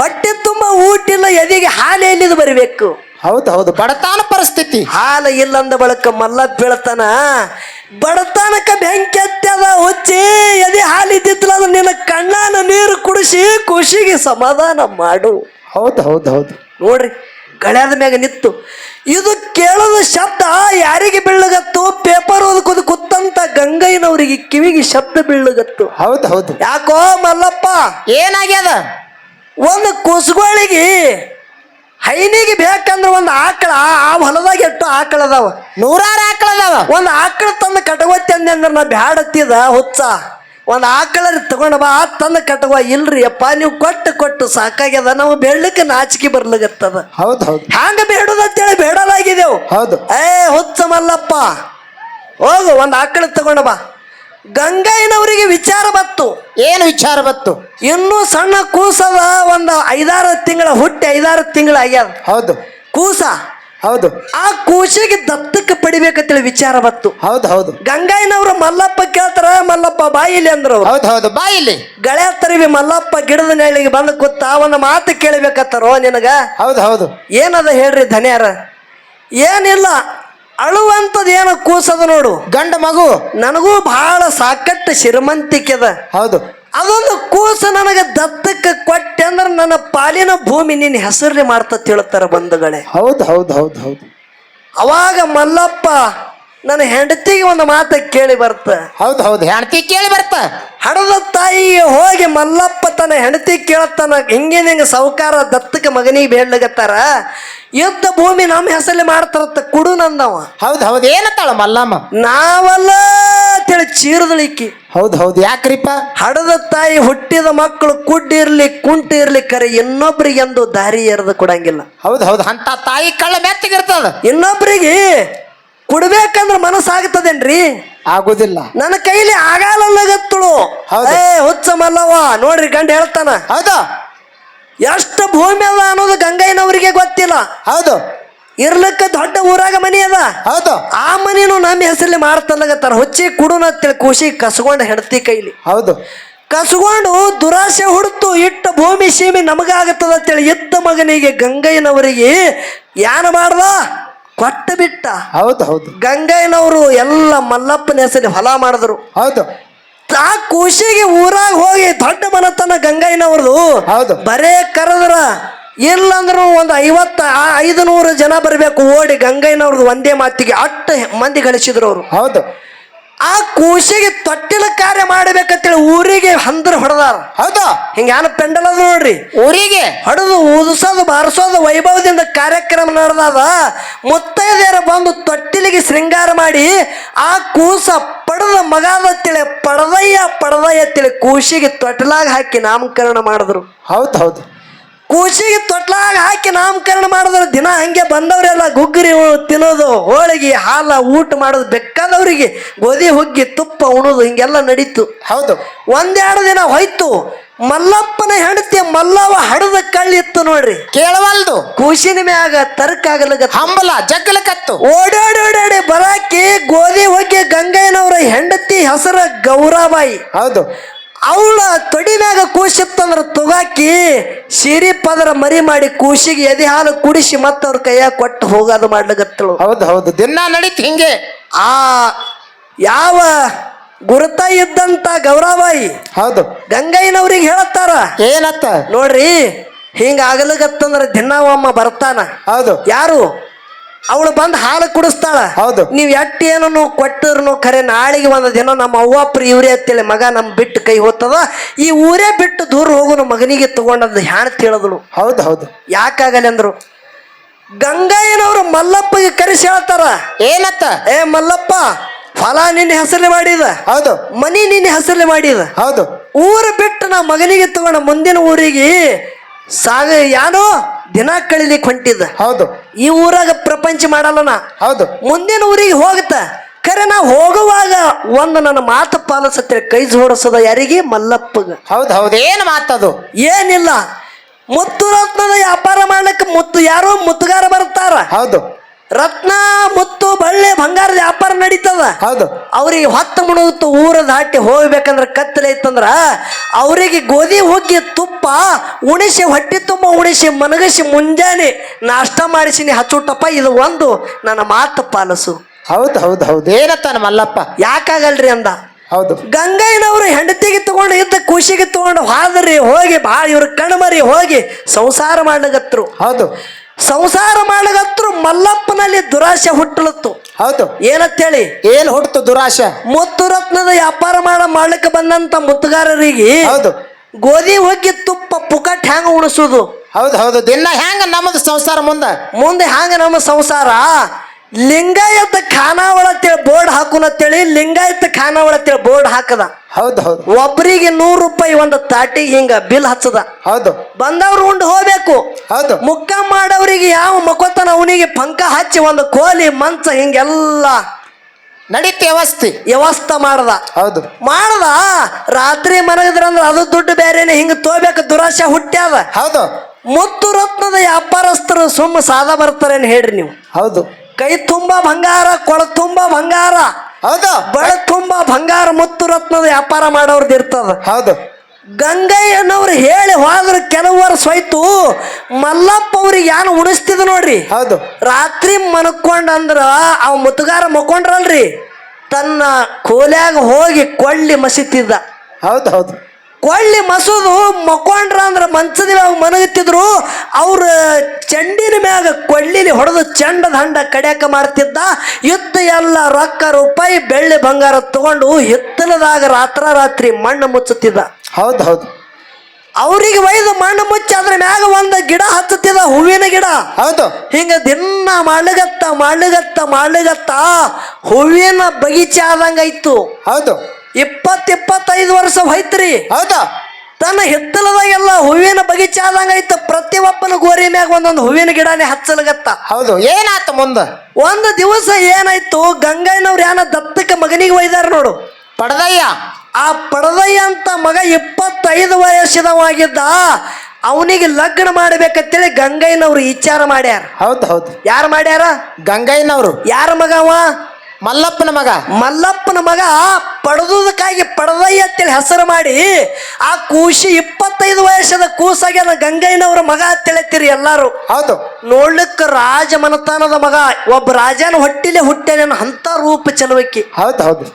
ಹೊಟ್ಟೆ ತುಂಬ ಊಟಿಲ್ಲ, ಎದಿಗೆ ಹಾಲು ಎಲ್ಲಿದು ಬರಬೇಕು? ಹೌದು ಹೌದು. ಬಡತಾನ ಪರಿಸ್ಥಿತಿ. ಹಾಲು ಇಲ್ಲಂದ ಬಳಕ ಮಲ್ಲಪ್ಪ ಬೀಳ್ತಾನ, ಬಡತನಕ ಬೆಂಕಿ ಹತ್ಯದ ಹುಚ್ಚಿ, ಎದೆ ಹಾಲು ಇದ್ದಿತ್ತಲ್ಲ ಅದು ನಿನ್ನ ಕಣ್ಣಾನ ನೀರು ಕುಡಿಸಿ ಖುಷಿಗೆ ಸಮಾಧಾನ ಮಾಡು. ಹೌದು ಹೌದು ಹೌದು. ನೋಡ್ರಿ ಗಳ್ಯಾದ ಮ್ಯಾಗ ನಿತ್ತು ಇದು ಕೇಳೋದು ಶಬ್ದ ಯಾರಿಗೆ ಬೀಳಗತ್ತು? ಪೇಪರ್ ಓದ್ಕೋದು ಕೂತಂತ ಗಂಗಯ್ಯನವ್ರಿಗೆ ಕಿವಿಗೆ ಶಬ್ದ ಬೀಳಗತ್ತು. ಹೌದು ಹೌದು. ಯಾಕೋ ಮಲ್ಲಪ್ಪ ಏನಾಗ್ಯದ? ಒಂದು ಕುಸುಗಳಿಗೆ ಹೈನಿಗೆ ಬೇಕಂದ್ರ ಒಂದು ಆಕಳ, ಆ ಹೊಲದಾಗ ಎಷ್ಟು ಆಕಳ ಅದಾವ? 100 ಆಕಳ ಅದಾವ. ಒಂದು ಆಕಳ ತಂದು ಕಟಗೋತಿ ಅಂದೆ ಅಂದ್ರೆ ನಾ ಬ್ಯಾಡತ್ತಿದ ಹುಚ್ಚ, ಒಂದು ಆಕಳ ತಗೊಂಡ ಬಾ ತಂದು ಕಟಗೋ. ಇಲ್ರಿ ಅಪ್ಪ, ನೀವು ಕೊಟ್ಟು ಸಾಕಾಗ್ಯದ, ನಾವು ಬೆಳ್ಳಕ್ಕೆ ನಾಚಿಕೆ ಬರ್ಲಾಗತ್ತದ. ಹೌದು ಹೌದು. ಹ್ಯಾಂಗ ಬೇಡುದಂತೇಳಿ ಬೇಡಲಾಗಿದೆವು. ಹೌದು. ಏ ಹುಚ್ಚ ಮಲ್ಲಪ್ಪ, ಹೋಗು ಒಂದು ಆಕಳ ತಗೊಂಡ ಬಾ. ಗಂಗಯ್ಯನವರಿಗೆ ವಿಚಾರ ಬತ್ತು. ಏನು ವಿಚಾರ ಬತ್ತು? ಇನ್ನೂ ಸಣ್ಣ ಕೂಸದ, ಒಂದು 5-6 ತಿಂಗಳ ಹುಟ್ಟಿ 5-6 ತಿಂಗಳ ಆಗ್ಯಾದ ಹೌದು. ಕೂಸ. ಹೌದು. ಆ ಕೂಸಿಗೆ ದತ್ತಕ್ಕೆ ಪಡಿಬೇಕಂತೇಳಿ ವಿಚಾರ ಬತ್ತು. ಹೌದು ಹೌದು. ಗಂಗಾಯನವ್ರು ಮಲ್ಲಪ್ಪ ಕೇಳ್ತಾರ, ಮಲ್ಲಪ್ಪ ಬಾಯಿಲಿ ಅಂದ್ರು. ಹೌದು ಹೌದು. ಬಾ ಇಲ್ಲಿ. ಗಳೆ ತರಿವಿ ಮಲ್ಲಪ್ಪ ಗಿಡದ ನೆಳಿಗೆ ಬಂದು ಕೂತ ಒಂದು ಮಾತು ಕೇಳಬೇಕತ್ತಾರೋ ನಿನಗ. ಹೌದು ಹೌದು. ಏನದ ಹೇಳ್ರಿ ಧನ್ಯಾರ? ಏನಿಲ್ಲ, ಅಳುವಂತದ ಏನೋ ಕೂಸದ ನೋಡು, ಗಂಡ ಮಗು. ನನಗೂ ಬಹಳ ಸಾಕಟ್ಟು ಶ್ರೀಮಂತಿಕೆ ಅದ. ಹೌದು. ಅದೊಂದು ಕೂಸು ನನಗೆ ದತ್ತಕ್ಕೆ ಕೊಟ್ಟೆ ಅಂದ್ರೆ ನನ್ನ ಪಾಲಿನ ಭೂಮಿ ನಿನ್ನ ಹೆಸರಲ್ಲಿ ಮಾಡ್ತಾ ಹೇಳ್ತಾರ ಬಂಧುಗಳೇ. ಹೌದು ಹೌದು ಹೌದು ಹೌದು. ಅವಾಗ ಮಲ್ಲಪ್ಪ ನನ್ನ ಹೆಂಡತಿಗೆ ಒಂದು ಮಾತ ಕೇಳಿ ಬರ್ತ. ಹೌದು ಹೌದು. ಹೆಂಡತಿ ಕೇಳಿ ಬರ್ತ. ಹಡದ ತಾಯಿಗೆ ಹೋಗಿ ಮಲ್ಲಪ್ಪ ತನ್ನ ಹೆಂಡತಿ ಕೇಳತ್ತಾನ, ಹಿಂಗೆ ಸಾವುಕಾರ ದತ್ತಕ್ಕೆ ಮಗನಿಗೆ ಬೇಡ್ಲಗತ್ತಾರ, ಯುದ್ಧ ಭೂಮಿ ನಮ್ಮ ಹೆಸರಲ್ಲಿ ಮಾಡ್ತಾರತ್ತ, ಕುಡು ನಂದವ. ಹೌದು ಹೌದು. ಏನತ್ತಾಳ ಮಲ್ಲಮ್ಮ? ನಾವಲ್ಲ ಅಂತೇಳಿ ಚೀರದಳಿಕ್ಕಿ. ಹೌದು ಹೌದು. ಯಾಕ್ರಿಪ್ಪ? ಹಡದ ತಾಯಿ ಹುಟ್ಟಿದ ಮಕ್ಕಳು ಕುಡ್ಡಿರ್ಲಿ ಕುಂಟಿ ಇರ್ಲಿ ಕರೆ ಇನ್ನೊಬ್ರಿಗೆ ಎಂದು ದಾರಿ ಎರೆದು ಕೊಡಂಗಿಲ್ಲ. ಹೌದು ಹೌದು. ಅಂತ ತಾಯಿ ಕಳ್ಳ ಮೆತ್ತಗಿರ್ತದ. ಇನ್ನೊಬ್ರಿಗೆ ಕೊಡ್ಬೇಕಂದ್ರ ಮನಸ್ಸಾಗ್ತದೇನ್ರಿ? ಆಗುದಿಲ್ಲ. ನನ್ನ ಕೈಲಿ ಆಗಲ್ಲಗತ್ತಳು. ಏ ಹುಚ್ಚ ಮಲ್ಲವ್ವ, ನೋಡ್ರಿ ಗಂಡ ಹೇಳ್ತಾನ. ಹೌದು. ಎಷ್ಟು ಭೂಮಿ ಅದ ಅನ್ನೋದು ಗಂಗಯ್ಯನವ್ರಿಗೆ ಗೊತ್ತಿಲ್ಲ. ಹೌದು. ಇರ್ಲಿಕ್ಕ ದೊಡ್ಡ ಊರಾಗ ಮನಿ ಅದ. ಹೌದು. ಆ ಮನಿನು ನಮ್ಮ ಹೆಸರಲ್ಲಿ ಮಾಡ್ತಲ್ಲಗತ್ತಾರ. ಹುಚ್ಚಿ ಕುಡುನ ಅಂತೇಳಿ ಖುಷಿ ಕಸ್ಕೊಂಡು ಹೆಂಡತಿ ಕೈಲಿ. ಹೌದು. ಕಸ್ಕೊಂಡು ದುರಾಸೆ ಹುಡುತು ಇಟ್ಟ ಭೂಮಿ ಸೀಮೆ ನಮಗಾಗತ್ತದ ಅಂತೇಳಿ ಇದ್ದ ಮಗನಿಗೆ ಗಂಗಯ್ಯನವರಿಗೆ ಯಾನ ಮಾಡ್ದ, ಕೊಟ್ಟು ಬಿಟ್ಟ. ಹೌದು ಹೌದು. ಗಂಗಯ್ಯನವರು ಎಲ್ಲ ಮಲ್ಲಪ್ಪನ ಹೆಸರಲ್ಲಿ ಹೊಲ ಮಾಡಿದ್ರು. ಹೌದು. ಆ ಖುಷಿಗೆ ಊರಾಗ ಹೋಗಿ ದೊಡ್ಡ ಮನತನ ಗಂಗಯ್ಯನವ್ರದು. ಹೌದು. ಬರೇ ಕರೆದ್ರ ಇಲ್ಲಂದ್ರು ಒಂದು 500 ಜನ ಬರಬೇಕು ಓಡಿ ಗಂಗಯ್ಯನವ್ರದ್ದು ಒಂದೇ ಮಾತಿಗೆ ಅಟ್ಟು ಮಂದಿ ಗಳಿಸಿದ್ರು ಅವರು. ಹೌದು. ಆ ಕೂಸಿಗೆ ತೊಟ್ಟಿಲ ಕಾರ್ಯ ಮಾಡಬೇಕಂತೇಳಿ ಊರಿಗೆ ಹಂದ್ರ ಹೊಡೆದಾರ. ಹೌದು. ಹಿಂಗಾನ ಪೆಂಡಲ್ ಅದ ನೋಡ್ರಿ, ಊರಿಗೆ ಹೊಡೆದು ಊದಿಸೋದು ಬಾರಿಸೋದು ವೈಭವದಿಂದ ಕಾರ್ಯಕ್ರಮ ನಡೆದಾದ. ಮುತ್ತೈದೆಯರ ಬಂದು ತೊಟ್ಟಿಲಿಗೆ ಶೃಂಗಾರ ಮಾಡಿ ಆ ಕೂಸ ಪಡೆದ ಮಗಾದತ್ತೇಳಿ ಪಡದಯ್ಯ ಅಂತೇಳಿ ಕೂಸಿಗೆ ತೊಟ್ಟಿಲಾಗ ಹಾಕಿ ನಾಮಕರಣ ಮಾಡಿದ್ರು. ಹೌದು ಹೌದು. ಕೂಸಿಗೆ ತೊಟ್ಲಾಗ ಹಾಕಿ ನಾಮಕರಣ ಮಾಡಿದ್ರೆ ದಿನ ಹಂಗೆ ಬಂದವರೆಲ್ಲ ಗುಗ್ಗರಿ ತಿನ್ನೋದು, ಹೋಳಿಗೆ ಹಾಲ ಊಟ ಮಾಡೋದು, ಬೇಕಾದವರಿಗೆ ಗೋಧಿ ಹುಗ್ಗಿ ತುಪ್ಪ ಉಣೋದು, ಹಿಂಗೆಲ್ಲ ನಡೀತು. ಹೌದು. 1-2 ದಿನ ಹೋಯ್ತು. ಮಲ್ಲಪ್ಪನ ಹೆಂಡತಿ ಮಲ್ಲವ ಹಡದ ಕಳ್ಳಿತ್ತು ನೋಡ್ರಿ, ಕೇಳವಲ್ದು. ಕೂಸಿನ ಮ್ಯಾಗ ತರ್ಕಾಗಲ್ಲ ಹಂಬಲ ಜಗ್ಗಲಕತ್ತು. ಓಡಾಡಿ ಬರಾಕಿ ಗೋಧಿ ಹುಗ್ಗಿ ಗಂಗಯ್ಯನವರ ಹೆಂಡತಿ ಹೆಸರ ಗೌರಾಬಾಯಿ. ಹೌದು. ಅವಳ ತೊಡಿ ಮ್ಯಾಗ ಕೂಸಿತ್ತಂದ್ರ ತುಗಾಕಿ ಸಿರಿ ಪದರ ಮರಿ ಮಾಡಿ ಕೂಸಿಗೆ ಎದೆ ಹಾಲು ಕುಡಿಸಿ ಮತ್ತ ಅವ್ರ ಕೈಯಾಗ ಕೊಟ್ಟು ಹೋಗೋದು ಮಾಡ್ಲಗತ್ತಳು. ಹೌದು ಹೌದು. ದಿನ ನಡೀತು ಹಿಂಗೆ. ಆ ಯಾವ ಗುರುತ ಇದ್ದಂತ ಗೌರಾಬಾಯಿ ಹೌದು ಗಂಗಯ್ಯನವ್ರಿಗೆ ಹೇಳತ್ತಾರ, ಏನತ್ತ ನೋಡ್ರಿ ಹಿಂಗ ಆಗಲಗತ್ತಂದ್ರ ದಿನವಮ್ಮ ಬರ್ತಾನ. ಹೌದು. ಯಾರು? ಅವಳು ಬಂದು ಹಾಲು ಕುಡಿಸ್ತಾಳ. ಹೌದು. ನೀವು ಎಟ್ಟೇನು ಕೊಟ್ಟರು ಖರೆ ನಾಳೆಗೆ ಒಂದು ದಿನ ನಮ್ಮ ಅವ್ವಾಪ್ರಿ ಇವ್ರೇ ಅಂತೇಳಿ ಮಗ ನಮ್ ಬಿಟ್ಟು ಕೈ ಹೋಗ್ತದ, ಈ ಊರೇ ಬಿಟ್ಟು ದೂರ ಹೋಗೋನು ಮಗನಿಗೆ ತಗೊಂಡದ್ದು ಹ್ಯಾಣ ತಿಳಿದಳು. ಹೌದು ಹೌದು. ಯಾಕಾಗಲ್ಲ ಅಂದ್ರು ಗಂಗಯ್ಯನವ್ರು ಮಲ್ಲಪ್ಪಗೆ ಕರೆಸಿ ಹೇಳ್ತಾರ, ಏನತ್ತ? ಏ ಮಲ್ಲಪ್ಪ, ಹೊಲ ನಿನ್ನ ಹೆಸರಲ್ಲಿ ಮಾಡಿದ, ಹೌದು. ಮನಿ ನಿನ್ನ ಹೆಸರಲ್ಲಿ ಮಾಡಿದ, ಹೌದು. ಊರು ಬಿಟ್ಟು ನಾ ಮಗನಿಗೆ ತಗೊಂಡ ಮುಂದಿನ ಊರಿಗೆ ಯಾನೋ ದಿನ ಕಳಿಲಿಕ್ಕೆ ಹೊಂಟಿದ್ದ. ಹೌದು. ಈ ಊರಾಗ ಪ್ರಪಂಚ ಮಾಡಲ್ಲನ. ಹೌದು. ಮುಂದಿನ ಊರಿಗೆ ಹೋಗತ್ತ ಖರೆ ನಾ ಹೋಗುವಾಗ ಒಂದು ನನ್ನ ಮಾತು ಪಾಲಿಸತ್ತೆ ಕೈ ಜೋಡಿಸದ ಯಾರಿಗೆ ಮಲ್ಲಪ್ಪಗ. ಹೌದು ಹೌದು, ಏನು ಮಾತದು? ಏನಿಲ್ಲ, ಮುತ್ತು ರತ್ನದ ವ್ಯಾಪಾರ ಮಾಡ್ಲಿಕ್ಕೆ ಯಾರೋ ಮುತ್ತುಗಾರ ಬರ್ತಾರ. ಹೌದು, ರತ್ನ ಮುತ್ತು ಬಳ್ಳಿ ಬಂಗಾರದ ವ್ಯಾಪಾರ ನಡೀತದ. ಹೌದು. ಅವ್ರಿಗೆ ಹೊತ್ತು ಮುಣುತ್ತು ಊರ ದಾಟಿ ಹೋಗ್ಬೇಕಂದ್ರ ಕತ್ತಲೆ ಐತಂದ್ರ ಅವರಿಗೆ ಗೋಧಿ ಹುಗ್ಗಿ ತುಪ್ಪ ಉಣಿಸಿ ಹೊಟ್ಟಿ ತುಂಬ ಉಣಿಸಿ ಮನಗಸಿ ಮುಂಜಾನೆ ನಾಷ್ಟ ಮಾಡಿಸಿನಿ ಹಚ್ಚುಟಪ್ಪ. ಇದು ಒಂದು ನನ್ನ ಮಾತು ಪಾಲಿಸು. ಹೌದು ಹೌದು ಹೌದು, ಏನತ್ತಾನ ಮಲ್ಲಪ್ಪ? ಯಾಕಾಗಲ್ರಿ ಅಂದ. ಹೌದು, ಗಂಗಯ್ಯನವರು ಹೆಂಡತಿಗೆ ತಗೊಂಡು ಇದ್ದ ಖುಷಿಗೆ ತಗೊಂಡು ಹಾದ್ರಿ ಹೋಗಿ ಭಾಳ ಇವ್ರ ಕಣ್ಮರಿ ಹೋಗಿ ಸಂಸಾರ ಮಾಡ್ಲಗತ್ರು. ಹೌದು, ಸಂಸಾರ ಮಾಡ್ಲಗತ್ರು. ಮಲ್ಲಪ್ಪನಲ್ಲಿ ದುರಾಶೆ ಹುಟ್ಟಲತ್ತು. ಹೌದು. ಏನಂತೇಳಿ? ಏನ್ ಹುಟ್ಟು ದುರಾಶೆ? ಮುತ್ತು ರತ್ನದ ವ್ಯಾಪಾರ ಮಾಡ್ಲಿಕ್ಕೆ ಬಂದಂತ ಮುತ್ತುಗಾರರಿಗೆ ಹೌದು, ಗೋಧಿ ಹೋಗಿ ತುಪ್ಪ ಪುಕಟ್ ಹ್ಯಾಂಗ ಉಣಿಸುದು? ಹೌದು ಹೌದು. ದಿನ ಹೆಂಗ ನಮ್ಮದು ಸಂಸಾರ ಮುಂದೆ ಹ್ಯಾಂಗ ನಮ್ಮ ಸಂಸಾರ? ಲಿಂಗಾಯತ ಖಾನಾವಳ ಅಂತೇಳಿ ಬೋರ್ಡ್ ಹಾಕುನಂತೇಳಿ ಲಿಂಗಾಯತ ಖಾನಾವಳ ಅಂತೇಳಿ ಬೋರ್ಡ್ ಹಾಕದ. ಹೌದು ಹೌದು. ಒಬ್ಬರಿಗೆ 100 ರೂಪಾಯಿ ಒಂದು ತಾಟಿಗೆ ಹಿಂಗ ಬಿಲ್ ಹಚ್ಚದ. ಹೌದು, ಬಂದವ್ರು ಉಂಡು ಹೋಗ್ಬೇಕು. ಹೌದು. ಮುಕ್ಕ ಮಾಡವ್ರಿಗೆ ಯಾವ ಮಕ್ಕೋತನ ಅವನಿಗೆ ಪಂಕ ಹಚ್ಚಿ ಒಂದು ಕೋಲಿ ಮಂಚ ಹಿಂಗೆಲ್ಲ ನಡೀತಿ ವ್ಯವಸ್ಥೆ ಮಾಡ್ದ. ಹೌದು, ಮಾಡ್ದ. ರಾತ್ರಿ ಮನಗದ್ರಂದ್ರ ಅದು ದುಡ್ಡು ಬೇರೆನೆ ಹಿಂಗ ತೋಬೇಕು ದುರಾಶೆ ಹುಟ್ಟ್ಯಾದ. ಹೌದು. ಮುತ್ತು ರತ್ನದ ವ್ಯಾಪಾರಸ್ಥರು ಸುಮ್ಮ ಸಾದ ಬರ್ತಾರೇನು ಹೇಳ್ರಿ ನೀವು? ಹೌದು. ಕೈ ತುಂಬಾ ಬಂಗಾರ, ಕೊಳ ತುಂಬಾ ಬಂಗಾರ, ಹೌದು, ಬಳ ತುಂಬಾ ಬಂಗಾರ ಮುತ್ತು ರತ್ನದ ವ್ಯಾಪಾರ ಮಾಡೋರ್ದು ಇರ್ತದ. ಹೌದು. ಗಂಗಯ್ಯನವ್ರು ಹೇಳಿ ಹೋದ್ರ ಕೆಲವು ವರ್ಷ ಹೋಯ್ತು. ಮಲ್ಲಪ್ಪ ಅವ್ರಿಗೆ ಯಾನು ಉಣಿಸ್ತಿದ್ ನೋಡ್ರಿ. ಹೌದು. ರಾತ್ರಿ ಮನ್ಕೊಂಡಂದ್ರ ಅವ್ ಮುತ್ತುಗಾರ ಮಕ್ಕೊಂಡ್ರಲ್ರಿ, ತನ್ನ ಕೋಲ್ಯಾಗ ಹೋಗಿ ಕೊಳ್ಳಿ ಮಸಿತಿದ್ದ. ಹೌದು ಹೌದು. ಕೊಳ್ಳಿ ಮಸೂದು ಮಕ್ಕೊಂಡ್ರ ಅಂದ್ರ ಮಂಚದ ಮ್ಯಾಗ ಮನಗುತ್ತಿದ್ರು. ಅವ್ರ ಚಂಡಿನ ಮ್ಯಾಗ ಕೊಳ್ಳಿಲಿ ಹೊಡೆದು ಚಂಡ ದಂಡ ಕಡ್ಯಾಕ ಮಾಡ್ತಿದ್ದ. ಯುದ್ಧ ಎಲ್ಲ ರೊಕ್ಕ ರೂಪಾಯಿ ಬೆಳ್ಳಿ ಬಂಗಾರ ತಗೊಂಡು ಹಿತ್ತಲದಾಗ ರಾತ್ರಿ ಮಣ್ಣು ಮುಚ್ಚುತ್ತಿದ್ದ. ಹೌದು ಹೌದು. ಅವ್ರಿಗೆ ಒಯ್ದು ಮಣ್ಣು ಮುಚ್ಚಿ ಅದ್ರ ಮ್ಯಾಗ ಒಂದು ಗಿಡ ಹಚ್ಚುತ್ತಿದ್ದ, ಹೂವಿನ ಗಿಡ. ಹೌದು. ಹಿಂಗ ದಿನ ಮಾಡ್ಲಿಗತ್ತ ಹೂವಿನ ಬಗೀಚೆ ಆದಂಗಾಯ್ತು. ಹೌದು. 20-25 ವರ್ಷ ಹೋಯ್ತ್ರಿ. ಹೌದಾ? ತನ್ನ ಹಿತ್ತಲದಾಗೆಲ್ಲ ಹೂವಿನ ಬಗೀಚೆ ಆದಂಗಾಯ್ತು. ಪ್ರತಿಯೊಬ್ಬನ ಗೋರಿ ಮ್ಯಾಗ ಒಂದೊಂದು ಹೂವಿನ ಗಿಡನೇ ಹಚ್ಚಲಗತ್ತ. ಹೌದು. ಏನಾತ ಮುಂದ? ಒಂದು ದಿವಸ ಏನಾಯ್ತು, ಗಂಗಯ್ಯನವ್ರು ಯಾನ ದತ್ತಕ್ಕೆ ಮಗನಿಗೆ ಒಯ್ದಾರ ನೋಡು, ಪಡದಯ್ಯ. ಆ ಪಡದಯ್ಯ ಅಂತ ಮಗ 25 ವಯಸ್ಸಿದವಾಗಿದ್ದ. ಅವನಿಗೆ ಲಗ್ನ ಮಾಡ್ಬೇಕಂತೇಳಿ ಗಂಗಯ್ಯನವ್ರು ವಿಚಾರ ಮಾಡ್ಯಾರ. ಹೌದು ಹೌದು. ಯಾರು ಮಾಡ್ಯಾರ? ಗಂಗಯ್ಯನವ್ರು. ಯಾರ ಮಗ ಅವ? ಮಲ್ಲಪ್ಪನ ಮಗ. ಮಲ್ಲಪ್ಪನ ಮಗ. ಪಡೆದುದಕ್ಕಾಗಿ ಪಡದಯ್ಯ ಅಂತೇಳಿ ಹೆಸರು ಮಾಡಿ ಆ ಕೂಸಿ 25 ವಯಸ್ಸದ ಕೂಸಾಗ್ಯಾನ. ಗಂಗಯ್ಯನವ್ರ ಮಗ ಅಂತೇಳ್ತೀರಿ ಎಲ್ಲಾರು. ಹೌದು. ನೋಡ್ಲಿಕ್ಕೆ ರಾಜ ಮನತಾನದ ಮಗ. ಒಬ್ಬ ರಾಜನ ಹೊಟ್ಟಿಲೆ ಹುಟ್ಟ್ಯಾನ ಅಂತ ರೂಪ ಚಲುವಕ್ಕಿ. ಹೌದು ಹೌದು.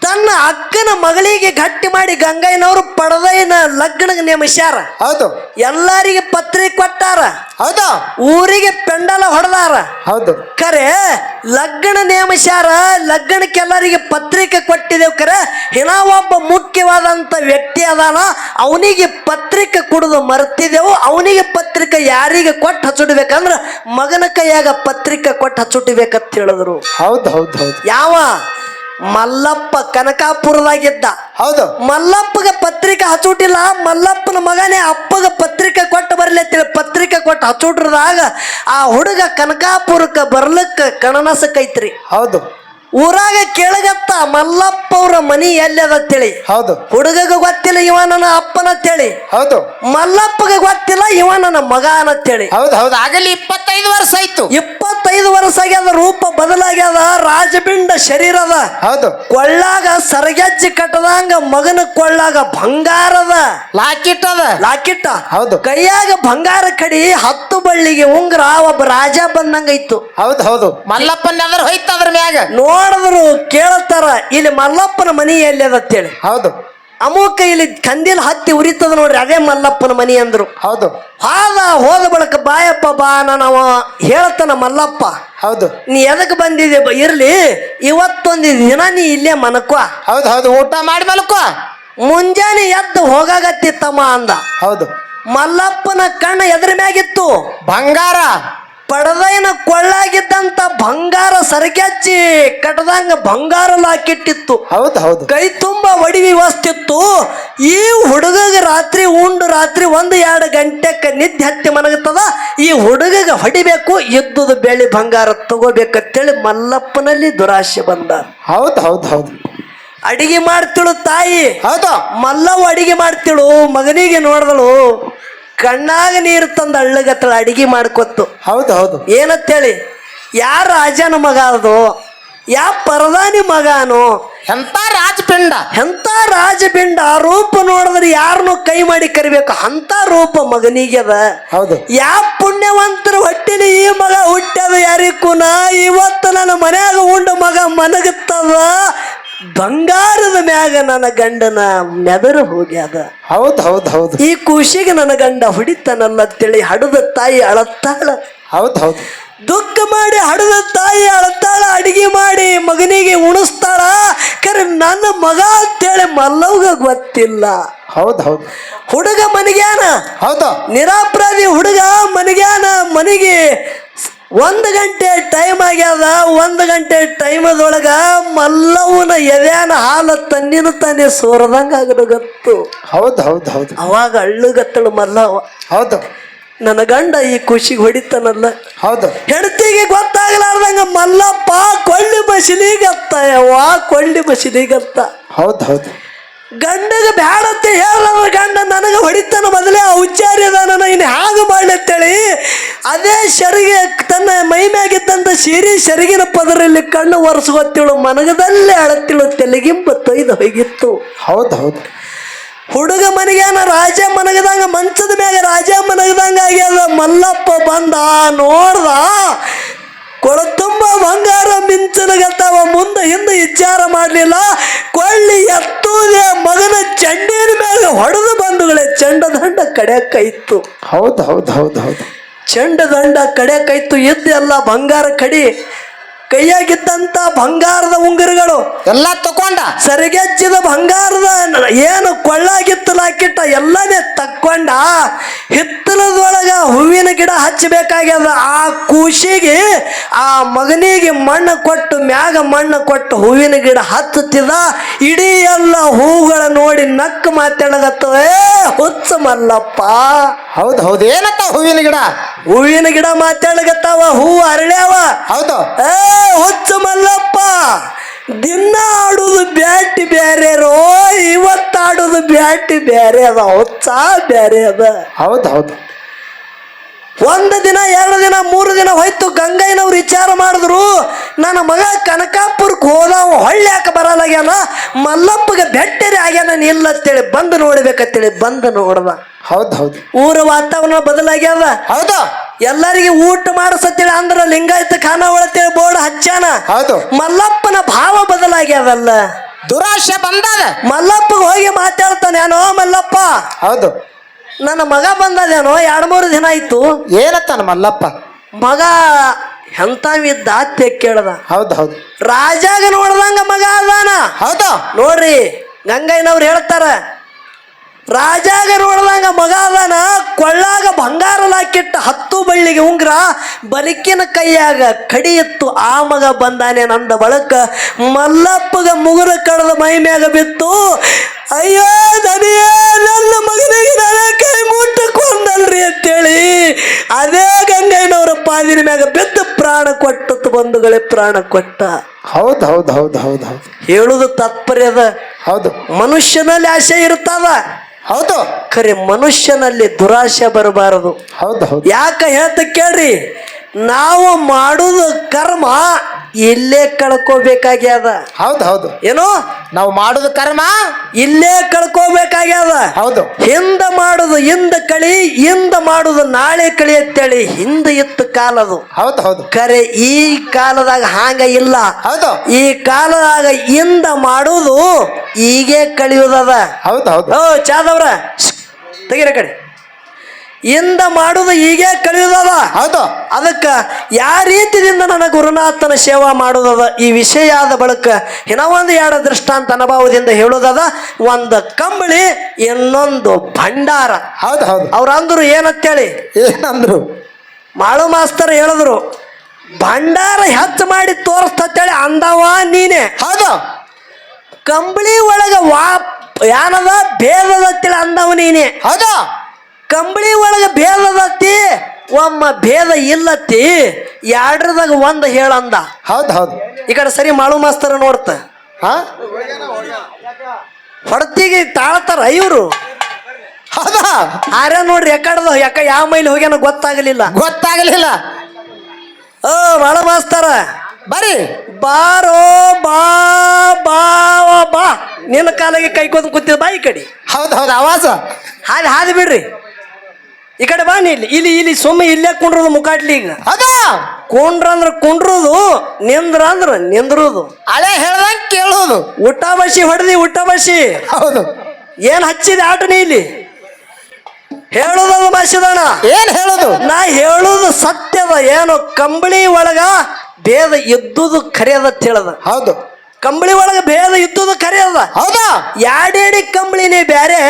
ತನ್ನ ಅಕ್ಕನ ಮಗಳಿಗೆ ಗಟ್ಟಿ ಮಾಡಿ ಗಂಗಯ್ಯನವರು ಪಡದಯ್ಯನ ಲಗ್ನಕ್ಕೆ ನೇಮಿಸ್ಯಾರ. ಹೌದು. ಎಲ್ಲರಿಗೆ ಪತ್ರಿಕೆ ಕೊಟ್ಟಾರ. ಹೌದು. ಊರಿಗೆ ಪೆಂಡಲ ಹೊಡೆದಾರ. ಹೌದು. ಖರೆ ಲಗ್ನ ನೇಮಿಸ್ಯಾರ. ಲಗ್ನಕ್ಕೆ ಎಲ್ಲರಿಗೆ ಪತ್ರಿಕೆ ಕೊಟ್ಟಿದ್ದೇವು. ಖರೆ ಹಿನ ಒಬ್ಬ ಮುಖ್ಯವಾದಂತ ವ್ಯಕ್ತಿ ಅದಾನ, ಅವನಿಗೆ ಪತ್ರಿಕೆ ಕೊಡುದು ಮರ್ತಿದೆವು. ಅವನಿಗೆ ಪತ್ರಿಕೆ ಯಾರಿಗೆ ಕೊಟ್ಟು ಹಚ್ಚುಡ್ಬೇಕಂದ್ರ ಮಗನ ಕೈಯಾಗ ಪತ್ರಿಕೆ ಕೊಟ್ಟು ಹಚ್ಚುಟ್ಬೇಕಂತ ಹೇಳಿದ್ರು. ಹೌದು ಹೌದು ಹೌದು. ಯಾವ? ಮಲ್ಲಪ್ಪ ಕನಕಾಪುರದಾಗಿದ್ದ. ಹೌದು. ಮಲ್ಲಪ್ಪಗ ಪತ್ರಿಕೆ ಹಚ್ಚುಟಿಲ್ಲ. ಮಲ್ಲಪ್ಪನ ಮಗನೇ ಅಪ್ಪಗ ಪತ್ರಿಕೆ ಕೊಟ್ಟು ಬರ್ಲಿ ಅಂತೇಳಿ ಪತ್ರಿಕೆ ಕೊಟ್ಟು ಹಚ್ಚುಟ್ರದಾಗ ಆ ಹುಡುಗ ಕನಕಾಪುರಕ್ಕೆ ಬರ್ಲಿಕ್ಕ ಕಣನಸಕೈತ್ರಿ. ಹೌದು. ಊರಾಗ ಕೇಳಗತ್ತ ಮಲ್ಲಪ್ಪ ಅವ್ರ ಮನಿ ಎಲ್ಲದಂತೇಳಿ. ಹೌದು. ಹುಡುಗಗ ಗೊತ್ತಿಲ್ಲ ಇವ ನನ್ನ ಅಪ್ಪನಂತೇಳಿ. ಹೌದು. ಮಲ್ಲಪ್ಪಗ ಗೊತ್ತಿಲ್ಲ ಇವ ನನ್ನ ಮಗ ಅನ್ನಂತೇಳಿ. ಹೌದು ಹೌದು. ಆಗಲಿ 25 ವರ್ಷ ಆಯ್ತು. 25 ವರ್ಷ ಆಗ್ಯದ. ರೂಪ ಬದಲಾಗ್ಯದ. ರಾಜಬಿಂಡ ಶರೀರದ. ಹೌದು. ಕೊಳ್ಳಾಗ ಸರಗೆಜ್ಜಿ ಕಟ್ಟದಂಗ ಮಗನ ಕೊಳ್ಳಾಗ ಬಂಗಾರದ ಲಾಕಿಟ್ ಅದ. ಲಾಕಿಟ್ಟ. ಹೌದು. ಕೈಯಾಗ ಬಂಗಾರ ಕಡಿ 10 ಬಳ್ಳಿಗೆ ಉಂಗ್ರ. ಒಬ್ಬ ರಾಜ ಬಂದಂಗೈತು. ಹೌದು ಹೌದು. ಮಲ್ಲಪ್ಪನ ಎದ್ರ ಹೋಯ್ತು ಅದ್ರ ಮ್ಯಾಗ. ನೋಡಿದ್ರು ಕೇಳ್ತಾರ ಇಲ್ಲಿ ಮಲ್ಲಪ್ಪನ ಮನಿ ಎಲ್ಲದಂತೇಳಿ. ಹೌದು. ಅಮುಕ ಇಲ್ಲಿ ಕಂದಿಲ್ ಹತ್ತಿ ಉರಿತದ ನೋಡ್ರಿ, ಅದೇ ಮಲ್ಲಪ್ಪನ ಮನಿ ಅಂದ್ರು. ಹೌದು. ಹೋದ ಬಳಕ ಬಾಯಪ್ಪ ಬಾ ನಾವ ಹೇಳ್ತಾನ ಮಲ್ಲಪ್ಪ. ಹೌದು. ನೀ ಎದಕ್ ಬಂದಿದೆ ಇರ್ಲಿ, ಇವತ್ತೊಂದು ದಿನ ನೀ ಇಲ್ಲೇ ಮನಕ್ವ. ಹೌದು ಹೌದು. ಊಟ ಮಾಡಿ ಮಲ್ಕೋ. ಮುಂಜಾನೆ ಎದ್ದು ಹೋಗಾಗತ್ತಿತ್ತಮ್ಮ ಅಂದ. ಹೌದು. ಮಲ್ಲಪ್ಪನ ಕಣ್ಣ ಎದ್ರ ಮ್ಯಾಗಿತ್ತು? ಬಂಗಾರ. ಪಡದೈನ ಕೊಳ್ಳಾಗಿದ್ದಂತ ಬಂಗಾರ ಸರಗೆಚ್ಚಿ ಕಟ್ಟದಂಗ ಬಂಗಾರ ಲಾಕಿಟ್ಟಿತ್ತು. ಹೌದು ಹೌದು ಕೈ ತುಂಬಾ ಒಡವಿ ವಸ್ತಿತ್ತು. ಈ ಹುಡುಗಗ ರಾತ್ರಿ ಉಂಡು ರಾತ್ರಿ 1-2 ಗಂಟೆಕ್ಕೆ ನಿದ್ದೆ ಹತ್ತಿ ಮನಗತ್ತದ. ಈ ಹುಡುಗಗ ಹೊಡಿಬೇಕು, ಇದ್ದುದು ಬೆಳ್ಳಿ ಬಂಗಾರ ತಗೋಬೇಕಂತೇಳಿ ಮಲ್ಲಪ್ಪನಲ್ಲಿ ದುರಾಶೆ ಬಂದ. ಹೌದು ಹೌದು ಹೌದು ಅಡಿಗೆ ಮಾಡ್ತಿಳು ತಾಯಿ. ಹೌದು ಮಲ್ಲವ್ವ ಅಡಿಗೆ ಮಾಡ್ತಿಳು. ಮಗನಿಗೆ ನೋಡಿದಳು, ಕಣ್ಣಾಗ ನೀರು ತಂದು ಅಳ್ಳಗತ್ತಳ ಅಡಿಗೆ ಮಾಡ್ಕೊತ್ತು. ಹೌದು ಹೌದು ಏನಂತೇಳಿ, ಯಾರ ರಾಜನ ಮಗ ಅದು, ಯಾ ಪರದಾನಿ ಮಗನು, ಎಂತ ರಾಜಪಿಂಡ, ಎಂತ ರಾಜಬಿಂಡ. ರೂಪ ನೋಡಿದ್ರೆ ಯಾರನ್ನು ಕೈ ಮಾಡಿ ಕರಿಬೇಕು ಅಂತ ರೂಪ ಮಗನಿಗೆ ಅದ. ಹೌದು ಯಾ ಪುಣ್ಯವಂತರ ಹೊಟ್ಟಿಲಿ ಈ ಮಗ ಹುಟ್ಟ್ಯದ ಯಾರಿಕೂನ. ಇವತ್ತು ನನ್ನ ಮನ್ಯಾಗ ಉಂಡ ಮಗ ಮನಗುತ್ತದ. ಬಂಗಾರದ ಮ್ಯಾಗ ನನ್ನ ಗಂಡನ ನೆದರು ಹೋಗ್ಯಾದ. ಹೌದು ಹೌದು ಹೌದು ಈ ಖುಷಿಗೆ ನನ್ನ ಗಂಡ ಹೊಡಿತಾನಲ್ಲ ಅಂತೇಳಿ ಹಡದ ತಾಯಿ ಅಳತ್ತಾಳ. ಹೌದು ಹೌದು ದುಃಖ ಮಾಡಿ ಹಡದ ತಾಯಿ ಅಳತಾಳ. ಅಡಿಗೆ ಮಾಡಿ ಮಗನಿಗೆ ಉಣಿಸ್ತಾಳ. ಕರೆ ನನ್ನ ಮಗ ಅಂತೇಳಿ ಮಲ್ಲವ್ಗ ಗೊತ್ತಿಲ್ಲ. ಹೌದು ಹೌದು ಹುಡುಗ ಮನಿಗ್ಯಾನ, ಹೌದು ನಿರಾಪರಾಧಿ ಹುಡುಗ ಮನಿಗ್ಯಾನ. ಮನಿಗೆ 1 ಗಂಟೆ ಟೈಮ್ ಆಗ್ಯಾದ. 1 ಗಂಟೆ ಟೈಮದೊಳಗ ಮಲ್ಲವ್ವನ ಎದ್ಯಾನ ಹಾಲು ತನ್ನಿನ ತಾನೇ ಸೋರದಂಗ ಆಗಡಗತ್ತು. ಹೌದು ಹೌದು ಹೌದು ಅವಾಗ ಅಳ್ಳುಗತ್ತಳು ಮಲ್ಲವ್ವ. ಹೌದು ನನ್ನ ಗಂಡ ಈ ಖುಷಿಗೆ ಹೊಡಿತಾನಲ್ಲ. ಹೌದು ಹೆಂಡತಿಗೆ ಗೊತ್ತಾಗಲಾರ್ದಂಗ ಮಲ್ಲಪ್ಪ ಕೊಳ್ಳಿ ಬಸಿಲಿಗತ್ತ. ಯವ್ವಾ ಕೊಳ್ಳಿ ಬಸಿಲಿಗತ್ತ. ಹೌದು ಹೌದು ಗಂಡಗೆ ಬ್ಯಾಡತ್ತ ಹೇಳಲ್ಲ. ಗಂಡ ನನಗೆ ಹೊಡಿತಾನ ಮೊದಲೇ ಉಚ್ಚಾರಿ ಅದಾನ, ಇನ್ನು ಹಾಗೆ ಮಾಡ್ಲತ್ತೇಳಿ ಅದೇ ಶರಿಗೆ ತನ್ನ ಮೈ ಮ್ಯಾಗಿದ್ದಂತ ಸೆರಗಿನ ಪದರಲ್ಲಿ ಕಣ್ಣು ಒರೆಸ್ಕೊತ್ತಿಳು. ಮನಗದಲ್ಲೇ ಅಳತ್ತಿಳು. ತೆಲಗಿಂಬ ತೊಯ್ದು ಹೋಗಿತ್ತು. ಹೌದು ಹೌದು ಹುಡುಗ ಮನೆಗ್ಯಾನ ರಾಜ ಮನಗದಂಗ, ಮಂಚದ ಮ್ಯಾಗ ರಾಜ ಮನಗದಂಗ ಆಗ್ಯದ. ಮಲ್ಲಪ್ಪ ಬಂದ ನೋಡ್ದ, ಕೊಳ ತುಂಬ ಬಂಗಾರ ಮಿಂಚನಗತ್ತವ. ಮುಂದೆ ಹಿಂದೆ ವಿಚಾರ ಮಾಡಲಿಲ್ಲ. ಕೊಳ್ಳಿ ಎತ್ತುವುದೇ ಮಗನ ಚಂಡಿನ ಮ್ಯಾಗ ಹೊಡೆದು ಬಂಧುಗಳೇ ಚಂಡ ದಂಡ ಕಡೆಯಕ್ಕೈತು. ಹೌದು ಹೌದು ಹೌದು ಹೌದು ಚಂಡ ದಂಡ ಕಡೆಯಕ್ಕೈತು. ಇದ್ದೆಲ್ಲ ಬಂಗಾರ ಕಡಿ. ಕೈಯಾಗಿದ್ದಂತ ಬಂಗಾರದ ಉಂಗುರಗಳು ಎಲ್ಲ ತಕೊಂಡ, ಸರಿಗೆಚ್ಚಿದ ಬಂಗಾರದ ಏನು ಕೊಳ್ಳಾಗಿತ್ತು ಲಾಕಿಟ್ಟ ಎಲ್ಲನೇ ತಕ್ಕೊಂಡ. ಹಿತ್ತಲದೊಳಗ ಹೂವಿನ ಗಿಡ ಹಚ್ಚಬೇಕಾಗ್ಯದ. ಆ ಕೂಸಿಗೆ ಆ ಮಗನಿಗೆ ಮಣ್ಣು ಕೊಟ್ಟು ಮ್ಯಾಗ ಮಣ್ಣು ಕೊಟ್ಟು ಹೂವಿನ ಗಿಡ ಹಚ್ಚುತ್ತಿದ್ದ. ಇಡೀ ಎಲ್ಲ ಹೂಗಳ ನೋಡಿ ನಕ್ಕು ಮಾತಾಡಗತ್ತವೆ. ಹುಚ್ಚ ಮಲ್ಲಪ್ಪ. ಹೌದು ಹೌದು ಏನತ್ತ ಹೂವಿನ ಗಿಡ, ಹೂವಿನ ಗಿಡ ಮಾತಾಡಗತ್ತಾವ. ಹೂ ಅರಳ್ಯಾವ. ಹೌದು ಹುಚ್ಚ ಮಲ್ಲಪ್ಪ. ದಿನ ಆಡುದು ಬ್ಯಾಟಿ ಬ್ಯಾರೆ ರೋ, ಇವತ್ತಾಡುದು ಬ್ಯಾಟಿ ಬ್ಯಾರೆ ಅದ. ಹುಚ್ಚ ಬ್ಯಾರೆ ಅದ. ಹೌದು ಹೌದು 1 ದಿನ 2 ದಿನ 3 ದಿನ ಹೋಯ್ತು. ಗಂಗಯ್ಯನವ್ರು ವಿಚಾರ ಮಾಡಿದ್ರು, ನನ್ನ ಮಗ ಕನಕಾಪುರಕ್ಕೆ ಹೋದವ ಹೊಳ್ಳ್ಯಾಕ ಬರಲಾಗ್ಯಾನ, ಮಲ್ಲಪ್ಪಗೆ ಬೆಟ್ಟರಿ ಆಗ್ಯಾನ ನಿಲ್ಲತ್ತೇಳಿ ಬಂದು ನೋಡ್ಬೇಕಂತೇಳಿ ಬಂದು ನೋಡ್ದ. ಹೌದು ಹೌದು ಊರ ವಾತಾವರಣ ಬದಲಾಗ್ಯಾವ. ಹೌದು ಎಲ್ಲರಿಗೆ ಊಟ ಮಾಡಿಸತ್ತೇಳಿ ಅಂದ್ರ ಲಿಂಗಾಯತ ಖಾನ ಒಳತೇಳಿ ಬೋರ್ಡ್ ಹಚ್ಚಾನ. ಹೌದು ಮಲ್ಲಪ್ಪನ ಭಾವ ಬದಲಾಗ್ಯಾವಲ್ಲ. ದುರಾಶೆ ಬಂದದ. ಮಲ್ಲಪ್ಪಗೆ ಹೋಗಿ ಮಾತಾಡ್ತಾನೇನೋ, ಮಲ್ಲಪ್ಪ ಹೌದು ನನ್ನ ಮಗ ಬಂದದೇನೋ 2-3 ದಿನ ಆಯ್ತು. ಏನತ್ತಾನ ಮಲ್ಲಪ್ಪ? ಮಗ ಎಂತವಿದ್ದ ಅತ್ತೆ ಕೇಳ್ದ. ಹೌದು ಹೌದು ರಾಜಾಗ ನೋಡ್ದಂಗ ಮಗ ಅದಾನ. ಹೌದು ನೋಡ್ರಿ ಗಂಗಯ್ಯನವ್ರು ಹೇಳ್ತಾರ, ರಾಜಾಗ ನೋಡ್ದಂಗ ಮಗ ಅದಾನ. ಕೊಳ್ಳಾಗ ಬಂಗಾರ ಲಾಕಿಟ್ಟ 10 ಬಳ್ಳಿಗೆ ಉಂಗ್ರ, ಬಲಿಕಿನ ಕೈಯಾಗ ಕಡಿ ಇತ್ತು. ಆ ಮಗ ಬಂದಾನೆ ನಂದ ಬಳಕ ಮಲ್ಲಪ್ಪಗ ಮುಗುರ ಕಡದ ಮೈ ಮ್ಯಾಗ ಬಿತ್ತು. ಅಯ್ಯೋ ದನಿಯ, ನನ್ನ ಮಗನಿಗೆ ನನ್ನ ಕೈ ಮುಟ್ಟಕೊಂಡಲ್ರಿ ಅಂತೇಳಿ ಅದೇ ಗಂಗಯ್ಯನವರ ಪಾದಿನ ಮ್ಯಾಗ ಬಿದ್ದು ಪ್ರಾಣ ಕೊಟ್ಟು ಬಂಧುಗಳೇ ಪ್ರಾಣ ಕೊಟ್ಟ. ಹೌದು ಹೌದು ಹೌದು ಹೌದು ಹೌದು ಹೇಳುದು ತಾತ್ಪರ್ಯ ಅದ. ಹೌದು ಮನುಷ್ಯನಲ್ಲಿ ಆಸೆ ಇರ್ತದ. ಹೌದು ಖರೆ ಮನುಷ್ಯನಲ್ಲಿ ದುರಾಶೆ ಬರಬಾರದು. ಹೌದು ಹೌದು ಯಾಕ ಹೇಳ್ತ ಕೇಳ್ರಿ, ನಾವು ಮಾಡುದು ಕರ್ಮ ಇಲ್ಲೇ ಕಳ್ಕೋಬೇಕಾಗ್ಯದ. ಹೌದು ಹೌದು ಏನು ನಾವು ಮಾಡುದು ಕರ್ಮ ಇಲ್ಲೇ ಕಳ್ಕೋಬೇಕಾಗ್ಯದ. ಹೌದು ಹಿಂದ ಮಾಡುದು ಹಿಂದ ಕಳಿ, ಹಿಂದ ಮಾಡುದು ನಾಳೆ ಕಳಿ ಅಂತೇಳಿ ಹಿಂದ ಇತ್ತು ಕಾಲದು. ಹೌದು ಹೌದು ಖರೆ ಈ ಕಾಲದಾಗ ಹಾಂಗ ಇಲ್ಲ. ಹೌದು ಈ ಕಾಲದಾಗ ಹಿಂದ ಮಾಡುದು ಈಗೇ ಕಳಿಯುವುದದ. ಹೌದು ಹೌದು ಓ ಚಾದವ್ರ ತೆಗಿರ ಕಡೆ. ಹಿಂದ ಮಾಡುದು ಈಗೇ ಕಳಿಯುವುದದ. ಹೌದು ಅದಕ್ಕ ಯಾವ ರೀತಿಯಿಂದ ನನ್ನ ಗುರುನಾಥನ ಸೇವಾ ಮಾಡುವುದದ. ಈ ವಿಷಯ ಆದ ಬಳಿಕ ಇನ್ನೂ 1-2 ದೃಷ್ಟಾಂತ ಅನುಭವದಿಂದ ಹೇಳುವುದದ. ಒಂದು ಕಂಬಳಿ, ಇನ್ನೊಂದು ಭಂಡಾರ. ಹೌದು ಹೌದು ಅವ್ರ ಅಂದ್ರು ಏನಂತೇಳಿ, ಏನಂದ್ರು? ಮಾಳು ಮಾಸ್ತರ್ ಹೇಳಿದ್ರು ಭಂಡಾರ ಹೆಚ್ಚು ಮಾಡಿ ತೋರಿಸ್ತೇಳಿ ಅಂದವ ನೀನೆ. ಹೌದು ಕಂಬಳಿ ಒಳಗ ಏನದ ಭೇದದತ್ತಿಳ ಅಂದವ ನೀನೆ. ಹೌದು ಕಂಬಳಿ ಒಳಗ ಭೇದದತ್ತಿ ಒಮ್ಮ ಭೇದ ಇಲ್ಲತ್ತಿ ಎರಡ್ರದಾಗ ಒಂದ್ ಹೇಳಂದ. ಹೌದು ಹೌದು ಈ ಕಡೆ ಸರಿ ಮಾಳು ಮಾಸ್ತರ ನೋಡ್ತ ಹಾ ಹೊಡ್ತಿಗೆ ತಾಳ್ತಾರ ಇವ್ರು. ಹೌದಾ ಆರ್ಯ ನೋಡ್ರಿ ಯಾವ ಮೈಲಿ ಹೋಗ್ಯಾನ ಗೊತ್ತಾಗಲಿಲ್ಲ. ಗೊತ್ತಾಗಲಿಲ್ಲ. ಮಾಳು ಮಾಸ್ತರ ಬರ್ರಿ ಬಾರೋ ಬಾ ಬಾ ಬಾ ನಿನ್ನ ಕಾಲಿಗೆ ಕೈಕೊಂಡ್ ಕೂತಿದ್ ಬಾ ಈ ಕಡೆ. ಹೌದು ಹೌದು ಆವಾಜ ಹಾದಿ ಬಿಡ್ರಿ ಈ ಕಡೆ ಬಾ ನೀ ಇಲ್ಲಿ ಸುಮ್ಮ ಇಲ್ಲೇ ಕುಂಡ್ರದು ಮುಖಾಟ್ಲಿ. ಈಗ ಹೌದಾ ಕುಂಡ್ರಂದ್ರ ಕುಂಡ್ರುದು ನಿಂದ್ರ ನಿಂದ್ರುದು ಹಳೆ ಹೇಳ್ದಂಗ್ ಕೇಳೋದು. ಊಟ ಬಸಿ ಊಟ ಬಸಿ ಹೌದು ಏನ್ ಹಚ್ಚಿದೆ ಆಟ ನೀ ಇಲ್ಲಿ ಹೇಳುದದು ಮಾಸಿದಣ. ಏನ್ ಹೇಳೋದು? ನಾ ಹೇಳುದು ಸತ್ಯದ. ಏನು ಕಂಬಳಿ ಒಳಗ ಭೇದ ಇದ್ದುದು ಖರೆಯದ ಹೇಳದ. ಹೌದು ಕಂಬಳಿ ಒಳಗ ಭೇದ ಇದ್ದುದು ಖರೆಯದ. ಹೌದಾ ಎರಡೇಣಿ ಕಂಬಳಿನೇ ಬ್ಯಾರೆ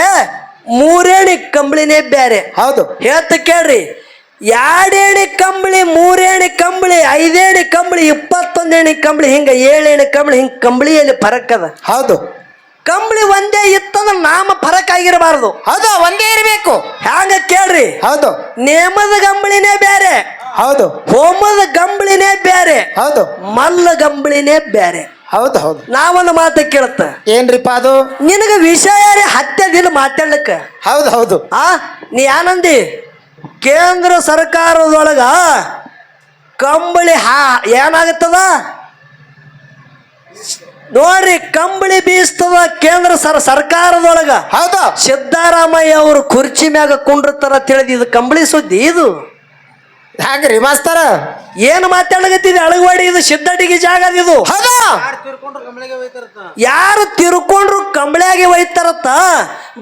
ಮೂರೇಣಿ ಕಂಬಳಿನೇ ಬ್ಯಾರೆ. ಹೌದು ಹೇಳ್ತ ಕೇಳ್ರಿ. ಎರಡೇಣಿ ಕಂಬಳಿ ಮೂರೇಣಿ ಕಂಬಳಿ 5 ಏಣಿ ಕಂಬಳಿ 21 ಏಣಿ ಕಂಬಳಿ ಹಿಂಗ 7 ಏಣಿ ಕಂಬಳಿ ಹಿಂಗ ಕಂಬಳಿಯಲ್ಲಿ ಫರಕ್ ಅದ. ಹೌದು ಕಂಬಳಿ ಒಂದೇ ಇತ್ತಂದ್ರ ನಾಮ ಫರಕ್ ಆಗಿರಬಾರ್ದು. ಹೌದು ಒಂದೇ ಇರಬೇಕು. ಹ್ಯಾಂಗ ಕೇಳ್ರಿ. ಹೌದು ನೇಮದ ಗಂಬಳಿನೇ ಬೇರೆ, ಹೌದು ಹೋಮದ ಗಂಬಳಿನೇ ಬೇರೆ, ಹೌದು ಮಲ್ಲ ಗಂಬಳಿನೇ ಬೇರೆ. ಹೌದು ಹೌದು ನಾವೊಂದು ಮಾತು ಕೇಳುತ್ತ ಏನ್ರಿಪ್ಪ ಅದು? ನಿನಗ ವಿಷಯ ಹತ್ಯದಿಲ್ಲ ಮಾತಾಡ್ಲಿಕ್ಕ. ಹೌದು ಹೌದು ನೀ ಏನಂದಿ? ಕೇಂದ್ರ ಸರ್ಕಾರದೊಳಗ ಕಂಬಳಿ ಏನಾಗುತ್ತದ ನೋಡ್ರಿ, ಕಂಬಳಿ ಬೀಸ್ತದ ಕೇಂದ್ರ ಸರ್ಕಾರದೊಳಗ. ಹೌದು ಸಿದ್ದರಾಮಯ್ಯ ಅವರು ಕುರ್ಚಿ ಮ್ಯಾಗ ಕುಂಡ್ರತಾರ ತಿಳಿದಿ. ಇದು ಕಂಬಳಿ ಸುದ್ದಿ. ಇದು ಹ್ಯಾಂಗ್ರಿ ಮಾಸ್ತರ? ಏನು ಮಾತಾಡಕತ್ತಿದೆ? ಅಳಗವಾಡಿ ಇದು ಸಿದ್ದಡಿಗೆ ಜಾಗ. ಇದು ಹೌದು ಯಾರು ತಿರ್ಕೊಂಡ್ರು ಕಂಬಳಿಯಾಗಿ ಒಯ್ತಾರತ್ತ.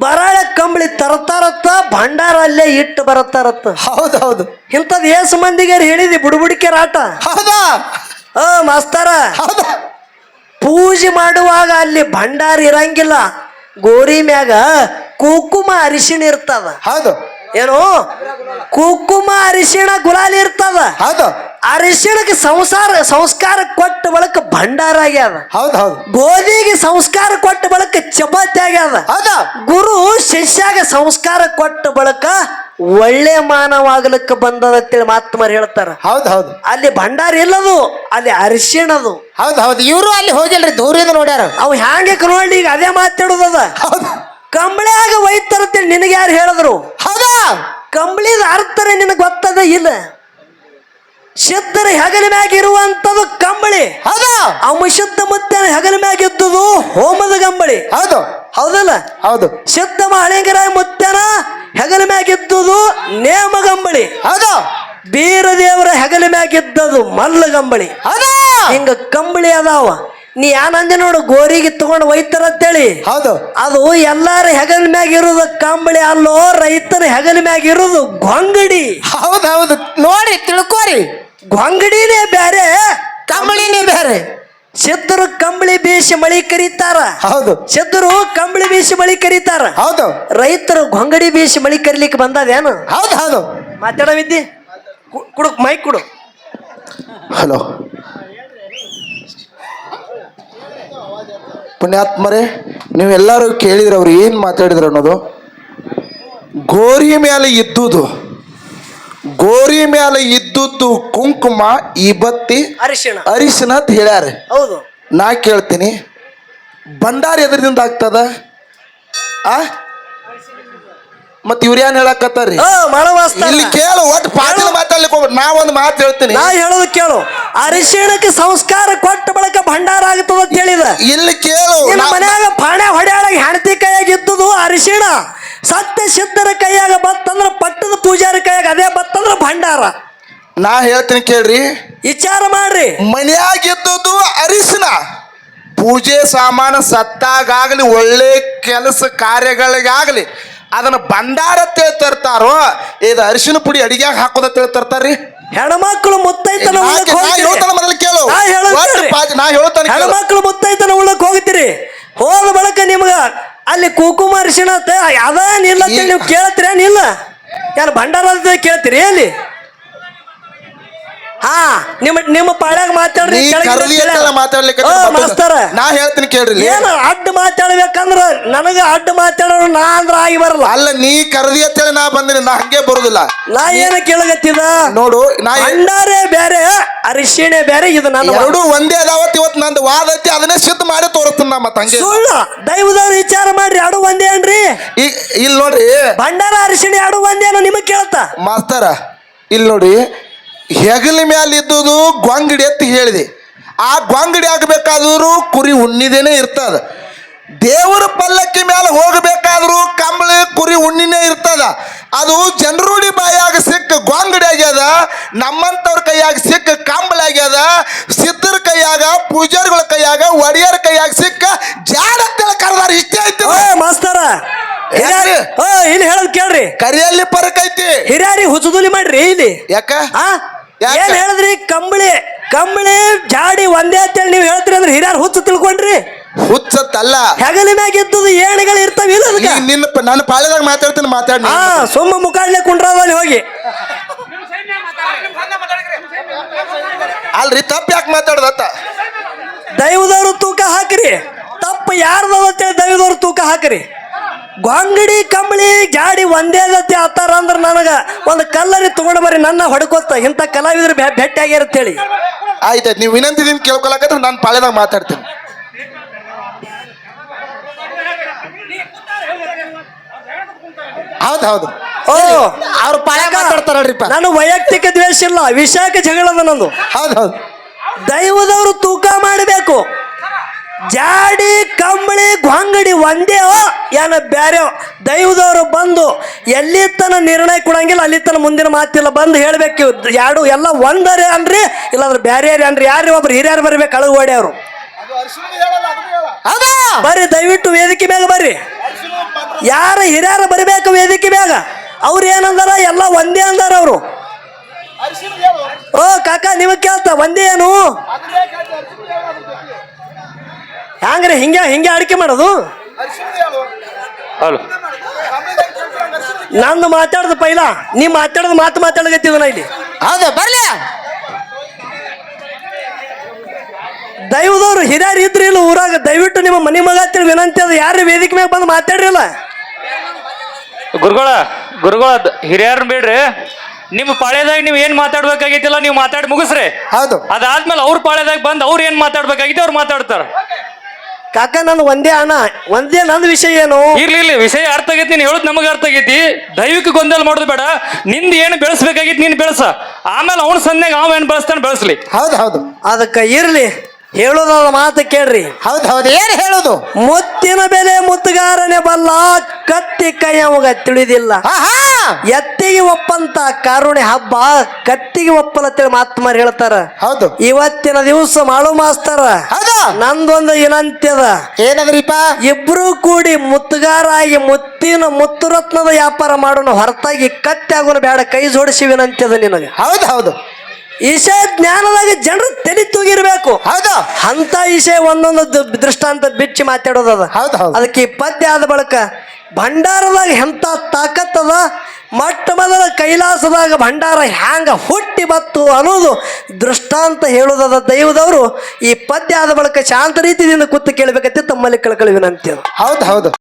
ಬರಾಳೆ ಕಂಬಳಿ ತರ್ತಾರತ್ತ, ಭಂಡಾರ ಅಲ್ಲೇ ಇಟ್ಟು ಬರತ್ತಾರತ್ತ. ಹೌದು ಹೌದು ಇಂಥದ್ ಏಸು ಮಂದಿಗೆ ಹೇಳಿದಿ ಬುಡುಬುಡಿಕೆ ರಾಟ. ಹೌದಾ ಮಾಸ್ತರ, ಹೌದು ಪೂಜೆ ಮಾಡುವಾಗ ಅಲ್ಲಿ ಭಂಡಾರ ಇರಂಗಿಲ್ಲ. ಗೋರಿ ಮ್ಯಾಗ ಕುಂಕುಮ ಅರಿಶಿಣ ಇರ್ತದ. ಹೌದು ಏನು ಕುಂಕುಮ ಅರಿಶಿಣ ಗುಲಾಲಿ ಇರ್ತದ. ಹೌದು ಅರಿಶಿಣಕ್ಕೆ ಸಂಸ್ಕಾರ ಕೊಟ್ಟ ಬಳಕ ಭಂಡಾರ ಆಗ್ಯದ. ಹೌದು ಹೌದು ಗೋಧಿಗೆ ಸಂಸ್ಕಾರ ಕೊಟ್ಟ ಬಳಕ ಚಪಾತಿ ಆಗ್ಯದ. ಹೌದು ಗುರು ಶಿಷ್ಯಾಗ ಸಂಸ್ಕಾರ ಕೊಟ್ಟ ಬಳಕ ಒಳ್ಳೆ ಮಾನವಾಗಲಿಕ್ಕೆ ಬಂದದಂತೇಳಿ ಮಾತ್ಮರು ಹೇಳ್ತಾರ. ಹೌದು ಹೌದು ಅಲ್ಲಿ ಭಂಡಾರ ಇಲ್ಲದು, ಅಲ್ಲಿ ಅರಿಶಿಣದು. ಹೌದು ಹೌದು ಇವರು ಅಲ್ಲಿ ಹೋಗಿಲ್ರಿ, ದೂರಿಂದ ನೋಡ್ಯಾರ. ಅವ್ ಹ್ಯಾಂಗೆ ನೋಡಿ ಈಗ ಅದೇ ಮಾತಾಡುದದ. ಹೌದು ಕಂಬಳಿಯಾಗ ಒಯ್ತಾರತ್ತೇಳಿ ನಿನಗೆ ಯಾರು ಹೇಳಿದ್ರು? ಹೌದಾ ಕಂಬಳಿದ ಅರ್ಥರೆ ನಿನಗೆ ಗೊತ್ತದ ಇಲ್ಲ? ಸಿದ್ಧರ ಹೆಗಲ ಮ್ಯಾಗ ಇರುವಂತದ್ದು ಕಂಬಳಿ. ಹೌದು ಅಂಶುದ್ಧ ಮುತ್ತನ ಹೆಗಲ ಮ್ಯಾಗ ಇದ್ದುದು ಹೋಮದ ಕಂಬಳಿ. ಹೌದು ಹೌದಲ್ಲ? ಹೌದು ಸಿದ್ಧ ಮಹಳಿಂಗರ ಮುತ್ತನ ಹೆಗಲ ಮ್ಯಾಗ ಇದ್ದುದು ನೇಮ ಗಂಬಳಿ. ಹೌದು ಬೀರ ದೇವರ ಹೆಗಲ ಮ್ಯಾಗ ಇದ್ದದು ಮಲ್ಲ ಗಂಬಳಿ. ಹೌದು ಹಿಂಗ ಕಂಬಳಿ ಅದಾವ. ನೀ ಏನಂದೆ ನೋಡು, ಗೋರಿಗೆ ತಗೊಂಡು ಒಯ್ತಾರತ್ತೇಳಿ. ಹೌದು ಅದು ಎಲ್ಲಾರ ಹೆಗಲ ಮ್ಯಾಗ ಇರುದು ಕಂಬಳಿ ಅಲ್ಲೋ, ರೈತನ ಹೆಗಲ ಮ್ಯಾಗ ಇರುದು ಗೊಂಗಡಿ. ಹೌದು ಹೌದು ನೋಡ್ರಿ, ತಿಳ್ಕೋರಿ. ಗೊಂಗಡಿನೇ ಬೇರೆ, ಕಂಬಳಿನೇ ಬೇರೆ. ಸಿದ್ಧರು ಕಂಬಳಿ ಬೀಸಿ ಮಳಿ ಕರೀತಾರ. ಹೌದು ಸಿದ್ಧರು ಕಂಬಳಿ ಬೀಸಿ ಮಳಿ ಕರೀತಾರ. ಹೌದು ರೈತರು ಗೊಂಗಡಿ ಬೀಸಿ ಮಳಿ ಕರಿಲಿಕ್ಕೆ ಬಂದದೇನು? ಹೌದು ಹೌದು ಮಾತಾಡವಿದ್ದಿ ಕುಡು, ಮೈಕ್ ಕುಡು. ಹಲೋ ಪುಣ್ಯಾತ್ಮರೇ, ನೀವೆಲ್ಲರೂ ಕೇಳಿದ್ರೆ ಅವ್ರು ಏನು ಮಾತಾಡಿದ್ರು ಅನ್ನೋದು. ಗೋರಿ ಮೇಲೆ ಇದ್ದುದ್ದು ಕುಂಕುಮ, ಇಬತ್ತಿ, ಅರಿಶಿಣ ಅಂತ ಹೇಳ್ಯಾರ. ಹೌದು ನಾ ಕೇಳ್ತೀನಿ, ಭಂಡಾರ ಎದರಿಂದ ಆಗ್ತದ? ಮತ್ ಇವ್ರ ಏನ್ ಹೇಳಕತ್ತಾರ್ರಿ? ಇಲ್ಲಿ ಕೇಳು, ಒಟ್ಟು ಪಾಠದ ಮಾತಾಡ್ಲಿಕ್ಕೆ ಹೋಗ್ಬಿಟ್ಟು ನಾವೊಂದು ಮಾತು ಹೇಳ್ತೀನಿ. ನಾ ಹೇಳೋದು ಕೇಳು. ಅರಿಶಿಣಕ್ಕೆ ಸಂಸ್ಕಾರ ಕೊಟ್ಟ ಬಳಕ ಭಂಡಾರ ಆಗ್ತದ ಅಂತ ಹೇಳಿದ. ಇಲ್ಲಿ ಕೇಳು, ಮನ್ಯಾಗ ಪಾಣೆ ಹೊಡ್ಯಾಳಗ ಹೆಂಡತಿ ಕೈಯಾಗ ಇದ್ದುದು ಅರಿಶಿಣ. ಸತ್ಯ ಸಿದ್ಧರ ಕೈಯಾಗ ಬತ್ತಂದ್ರ, ಪಟ್ಟದ ಪೂಜಾರಿ ಕೈಯಾಗ ಅದೇ ಬತ್ತಂದ್ರ ಭಂಡಾರ. ನಾ ಹೇಳ್ತೀನಿ ಕೇಳ್ರಿ, ವಿಚಾರ ಮಾಡ್ರಿ. ಮನ್ಯಾಗ ಇದ್ದುದು ಅರಿಶಿನ, ಪೂಜೆ ಸಾಮಾನು ಸತ್ತಾಗಲಿ ಒಳ್ಳೆ ಕೆಲಸ ಕಾರ್ಯಗಳಿಗಾಗಲಿ ಅದನ್ನ ಭಂಡಾರ ತರ್ತಾರೋ, ಇದು ಅರಿಶಿನ ಪುಡಿ ಅಡಿಗ್ಯಾಗ ಹಾಕೋದ ತರ್ತಾರ್ರಿ. ಹೆಣ್ಮಕ್ಳು ಮುತ್ತೈತನ ಕೇಳು, ಹೆಣ್ಮಕ್ಳು ಮುತ್ತೈತನ ಉಳ್ಳಕ್ ಹೋಗ್ತೀರಿ. ಹೋದ ಬಳಕ ನಿಮ್ಗ ಅಲ್ಲಿ ಕುಂಕುಮ ಅರಿಶಿಣ ಅದ ನಿಲ್ಲ ನೀವು ಕೇಳ್ತೀರ? ನಿಲ್ಲ ಯಾರು ಭಂಡಾರ ಕೇಳ್ತೀರಿ? ಅಲ್ಲಿ ಹಾ ನಿಮ್ಮ ಪಾಳ್ಯಾಗ ಮಾತಾಡ್ರಿ ನೀ ಕೆಳಗಿನ ಕರ್ದಿ ಕೆಳ- ಅಂತಲ್ಲ ಮಾತಾಡ್ಲಿಕ್ಕೆ ಓ, ಮಾಸ್ತರ ನಾ ಹೇಳ್ತೀನಿ ಕೇಳ್ರಿ ಇಲ್ಲಿ. ಏನ ಅಡ್ಡ ಮಾತಾಡ್ಬೇಕಂದ್ರ ನನಗ ಅಡ್ಡ ಮಾತಾಡೋರು ನಾ ಅಂದ್ರ ಆಗಿ ಬರಲ್ಲ. ಅಲ್ಲ ನೀ ಕರ್ದಿ ಅಂತೇಳಿ ನಾ ಬಂದಿನಿ, ನಾ ಹಂಗೆ ಬರುದಿಲ್ಲ. ನಾ ಏನ ಕೇಳಗತ್ತಿದ ನೋಡು ನಾ ಭಂಡಾರೆ ಬೇರೆ ಅರಿಶಿಣೆ ಬೇರೆ, ಇದು ನನ್ನ ವಾದ. ಎರಡು ಒಂದೇ ಅದಾವತ್. ಇವತ್ತು ನಂದು ವಾದ ಐತಿ, ಅದನ್ನೇ ಸಿದ್ಧ ಮಾಡಿ ತೋರಿಸ್ತೀನಿ ನಾ ಮತ್ತ ಹಂಗೆ. ಸುಳ್ಳ ದೈವದವ್ರು ವಿಚಾರ ಮಾಡ್ರಿ, ಅಡು ಒಂದೇ ಅನ್ರಿ. ಇಲ್ಲಿ ನೋಡ್ರಿ ಭಂಡಾರ ಅರಿಶಿಣೆ ಅಡು ಒಂದೇನೋ ನಿಮಗ್ ಕೇಳ್ತಾ ಮಾಸ್ತರ. ಇಲ್ಲಿ ನೋಡಿ, ಹೆಗಲ ಮ್ಯಾಲ ಇದ್ದುದು ಗೊಂಗಡಿ ಎತ್ತಿ ಹೇಳಿದೆ. ಆ ಗೊಂಗಡಿ ಆಗಬೇಕಾದ್ರೂ ಕುರಿ ಉಣ್ಣಿದೇನೆ ಇರ್ತದ. ದೇವರ ಪಲ್ಲಕ್ಕಿ ಮೇಲೆ ಹೋಗಬೇಕಾದ್ರೂ ಕಂಬಳಿ ಕುರಿ ಉಣ್ಣಿನೇ ಇರ್ತದ. ಅದು ಜನರುಡಿ ಬಾಯಾಗ ಸಿಕ್ಕ ಗೊಂಗಡಿ ಆಗ್ಯದ, ನಮ್ಮಂತವ್ರ ಕೈಯಾಗ ಸಿಕ್ಕ ಕಂಬಳಿ ಆಗ್ಯದ, ಸಿದ್ಧರ ಕೈಯಾಗ, ಪೂಜಾರಿಗಳ ಕೈಯಾಗ, ಒಡೆಯರ ಕೈಯಾಗ ಸಿಕ್ಕ ಜಾಡ ಅಂತೇಳಿ ಕರೆದಾರ. ಇಷ್ಟೇ ಐತಿ ಮಾಸ್ತರ. ಯಾಕ್ರಿ? ಇಲ್ಲಿ ಹೇಳದ್ ಕೇಳ್ರಿ, ಕರಿಯಲ್ಲಿ ಪರಕ್ ಐತಿ. ಹಿರಿಯಾರಿ ಹುಚ್ಚುದುಲಿ ಮಾಡ್ರಿ ಇಲ್ಲಿ. ಯಾಕ ಯಾಕ? ಏನ್ ಹೇಳಿದ್ರಿ? ಕಂಬಳಿ ಜಾಡಿ ಒಂದೇ ಅಂತೇಳಿ ನೀವು ಹೇಳ್ತೀರಿ ಅಂದ್ರೆ ಹಿರಿಯಾರು ಹುಚ್ಚು ತಿಳ್ಕೊಂಡ್ರಿ. ಹುಚ್ಚತ್ತಲ್ಲ, ಹೆಗಲ ಮ್ಯಾಗ ಇದ್ದದು ಏಣಗಳು ಇರ್ತಾವಿಲ್ಲ ಅದಕ್ಕೆ. ನಿನ್ನ ನಾನು ಪಾಳ್ಯದಾಗ ಮಾತಾಡ್ತೀನಿ, ಮಾತಾಡಿ. ಸುಮ್ಮ ಮುಖಾಡ್ಲೆ ಕುಂಡ್ರದಲ್ಲಿ ಹೋಗಿ. ಅಲ್ರಿ ತಪ್ಪು ಯಾಕೆ ಮಾತಾಡ್ದತ್ತ? ದೈವದವ್ರು ತೂಕ ಹಾಕ್ರಿ. ತಪ್ಪು ಯಾರ್ದವ ಅಂತೇಳಿ ದೈವದವ್ರು ತೂಕ ಹಾಕ್ರಿ. ಗೊಂಗಡಿ ಕಂಬಳಿ ಜಾಡಿ ಒಂದೇ ಜೊತೆ ಆತಾರ ಅಂದ್ರ ನನಗ ಒಂದು ಕಲ್ಲರಿ ತಗೊಂಡು ಬರ್ರಿ, ನನ್ನ ಹೊಡ್ಕೋತ ಇಂಥ ಕಲಾವಿದ್ರು ಭೇಟಿ ಆಗ್ಯಾರ ಅಂತೇಳಿ. ಆಯ್ತಾಯ್ತು, ನೀವು ವಿನಂತಿ ನಿಮ್ ಕೇಳ್ಕೊಳಕತ್ರ ನಾನು ಪಾಳ್ಯದಾಗ ಮಾತಾಡ್ತೀನಿ. ಹೌದು ಅವ್ರು ಪಾಳ್ಯಾಗ ಮಾತಾಡ್ತಾರಲ್ರಿಪ್ಪ. ನಾನು ವೈಯಕ್ತಿಕ ದ್ವೇಷ ಇಲ್ಲ, ವಿಷಯಕ್ಕೆ ಜಗಳದ ನಂದು. ಹೌದು ದೈವದವರು ತೂಕ ಮಾಡಬೇಕು. ಜಾಡಿ ಕಂಬಳಿ ಗೊಂಗಡಿ ಒಂದೇ ಏನ ಬ್ಯಾರೆ. ದೈವದವರು ಬಂದು ಎಲ್ಲಿ ತನ ನಿರ್ಣಯ ಕೊಡಂಗಿಲ್ಲ, ಅಲ್ಲಿ ತನ ಮುಂದಿನ ಮಾತಿಲ್ಲ. ಬಂದು ಹೇಳ್ಬೇಕು ಎರಡು ಎಲ್ಲ ಒಂದರೆ ಅನ್ರಿ, ಇಲ್ಲಾಂದ್ರೆ ಬ್ಯಾರೆ ಅನ್ರಿ. ಯಾರು ಒಬ್ರು ಹಿರಿಯರು ಬರ್ಬೇಕು, ಅಳಗ ಓಡಿ ಅವರು ಬರ್ರಿ. ದಯವಿಟ್ಟು ವೇದಿಕೆ ಮ್ಯಾಗ ಬರ್ರಿ. ಯಾರು ಹಿರಿಯರು ಬರಬೇಕು ವೇದಿಕೆ ಮ್ಯಾಗ. ಅವ್ರು ಏನಂದಾರ? ಎಲ್ಲ ಒಂದೇ ಅಂದಾರ ಅವರು. ಓ ಕಾಕ, ನಿಮಗ್ ಕೇಳ್ತ ಒಂದೇ ಏನು ಹ್ಯಾಂಗ್ರಿ? ಹಿಂಗೆ ಅಡಿಕೆ ಮಾಡೋದು? ನಂದು ಮಾತಾಡ್ದ ಪೈಲ, ನೀ ಮಾತಾಡೋದು ಮಾತಾಡಗತ್ತಿದ ನಾ ಇಲ್ಲಿ. ಹೌದು ಬರ್ಲಿ. ದೈವದವ್ರು ಹಿರಿಯರು ಇದ್ರಿ ಇಲ್ಲ ಊರಾಗ, ದಯವಿಟ್ಟು ನಿಮ್ಮ ಮನೆ ಮಗ ಅಂತೇಳಿ ವಿನಂತಿ ಅದ. ಯಾರು ವೇದಿಕೆ ಮ್ಯಾಗ ಬಂದು ಮಾತಾಡ್ರಿಲ್ಲ. ಗುರುಗಳ ಹಿರಿಯರ್ ಬೇಡ್ರಿ. ನಿಮ್ಮ ಪಾಳ್ಯದಾಗ ನೀವು ಏನ್ ಮಾತಾಡ್ಬೇಕಾಗಿತ್ತಿಲ್ಲ, ನೀವು ಮಾತಾಡಿ ಮುಗಿಸ್ರಿ. ಹೌದು. ಅದಾದ್ಮೇಲೆ ಅವ್ರ ಪಾಳ್ಯದಾಗ ಬಂದು ಅವ್ರು ಏನ್ ಮಾತಾಡ್ಬೇಕಾಗಿತ್ತು ಅವ್ರು ಮಾತಾಡ್ತಾರ. ಕಾಕ, ನಂದು ಒಂದೇ ಅಣ್ಣ, ಒಂದೇ ನಂದು ವಿಷಯ ಏನು? ಇರ್ಲಿ ವಿಷಯ ಅರ್ಥ ಆಗೈತಿ, ನೀನ್ ಹೇಳುದು ನಮಗೆ ಅರ್ಥ ಆಗೈತಿ. ದೈವಿಕ ಗೊಂದಲ ಮಾಡೋದು ಬೇಡ. ನಿಂದ ಏನು ಬೆಳೆಸ್ಬೇಕಾಗಿತ್ತು ನೀನ್ ಬೆಳೆಸ, ಆಮೇಲೆ ಅವನ ಸಂಧ್ಯಾಗ ಅವ ಏನ್ ಬೆಳೆಸ್ತಾನೆ ಬೆಳೆಸ್ಲಿ. ಹೌದು ಅದಕ್ಕೆ ಇರ್ಲಿ, ಹೇಳೋದಾದ ಮಾತು ಕೇಳ್ರಿ. ಹೌದು ಏನ್ ಹೇಳುದು? ಮುತ್ತಿನ ಬೆಲೆ ಮುತ್ತುಗಾರನೇ ಬಲ್ಲ, ಕತ್ತಿ ಕೈಯವಾಗ ತಿಳಿದಿಲ್ಲ. ಎತ್ತಿಗೆ ಒಪ್ಪಂತ ಕಾರುಣಿ ಹಬ್ಬ, ಕತ್ತಿಗೆ ಒಪ್ಪಲತ್ತೇಳಿ ಮಾತ್ಮಾರ್ ಹೇಳ್ತಾರ. ಹೌದು. ಇವತ್ತಿನ ದಿವಸ ಮಾಳು ಮಾಸ್ತರ, ಹೌದು, ನಂದೊಂದು ವಿನಂತ್ಯದ. ಏನದ್ರಿಪ್ಪ? ಇಬ್ರು ಕೂಡಿ ಮುತ್ತುಗಾರಾಗಿ ಮುತ್ತುರತ್ನದ ವ್ಯಾಪಾರ ಮಾಡೋಣ, ಹೊರತಾಗಿ ಕತ್ತಿ ಆಗೋನು ಬೇಡ. ಕೈ ಜೋಡಿಸಿ ವಿನಂತ್ಯದ ನಿನಗೆ. ಹೌದು ಈಶೆ ಜ್ಞಾನದಾಗ ಜನರು ತಲೆ ತೂಗಿರ್ಬೇಕು. ಹೌದು. ಅಂತ ಈಶೆ ಒಂದೊಂದು ದೃಷ್ಟಾಂತ ಬಿಚ್ಚಿ ಮಾತಾಡೋದದ. ಹೌದು. ಅದಕ್ಕೆ ಈ ಪದ್ಯ ಆದ ಬಳಕ ಭಂಡಾರದಾಗ ಎಂತ ತಾಕತ್ತದ, ಮೊಟ್ಟ ಮೊದಲ ಕೈಲಾಸದಾಗ ಭಂಡಾರ ಹ್ಯಾಂಗ ಹುಟ್ಟಿ ಬತ್ತು ಅನ್ನೋದು ದೃಷ್ಟಾಂತ ಹೇಳೋದದ. ದೈವದವರು ಈ ಪದ್ಯ ಆದ ಬಳಕ ಶಾಂತ ರೀತಿಯಿಂದ ಕೂತು ಕೇಳಬೇಕಂತ ತಮ್ಮಲ್ಲಿ ಕಳ್ಕಳಿ ವಿನಂತಿ. ಹೌದು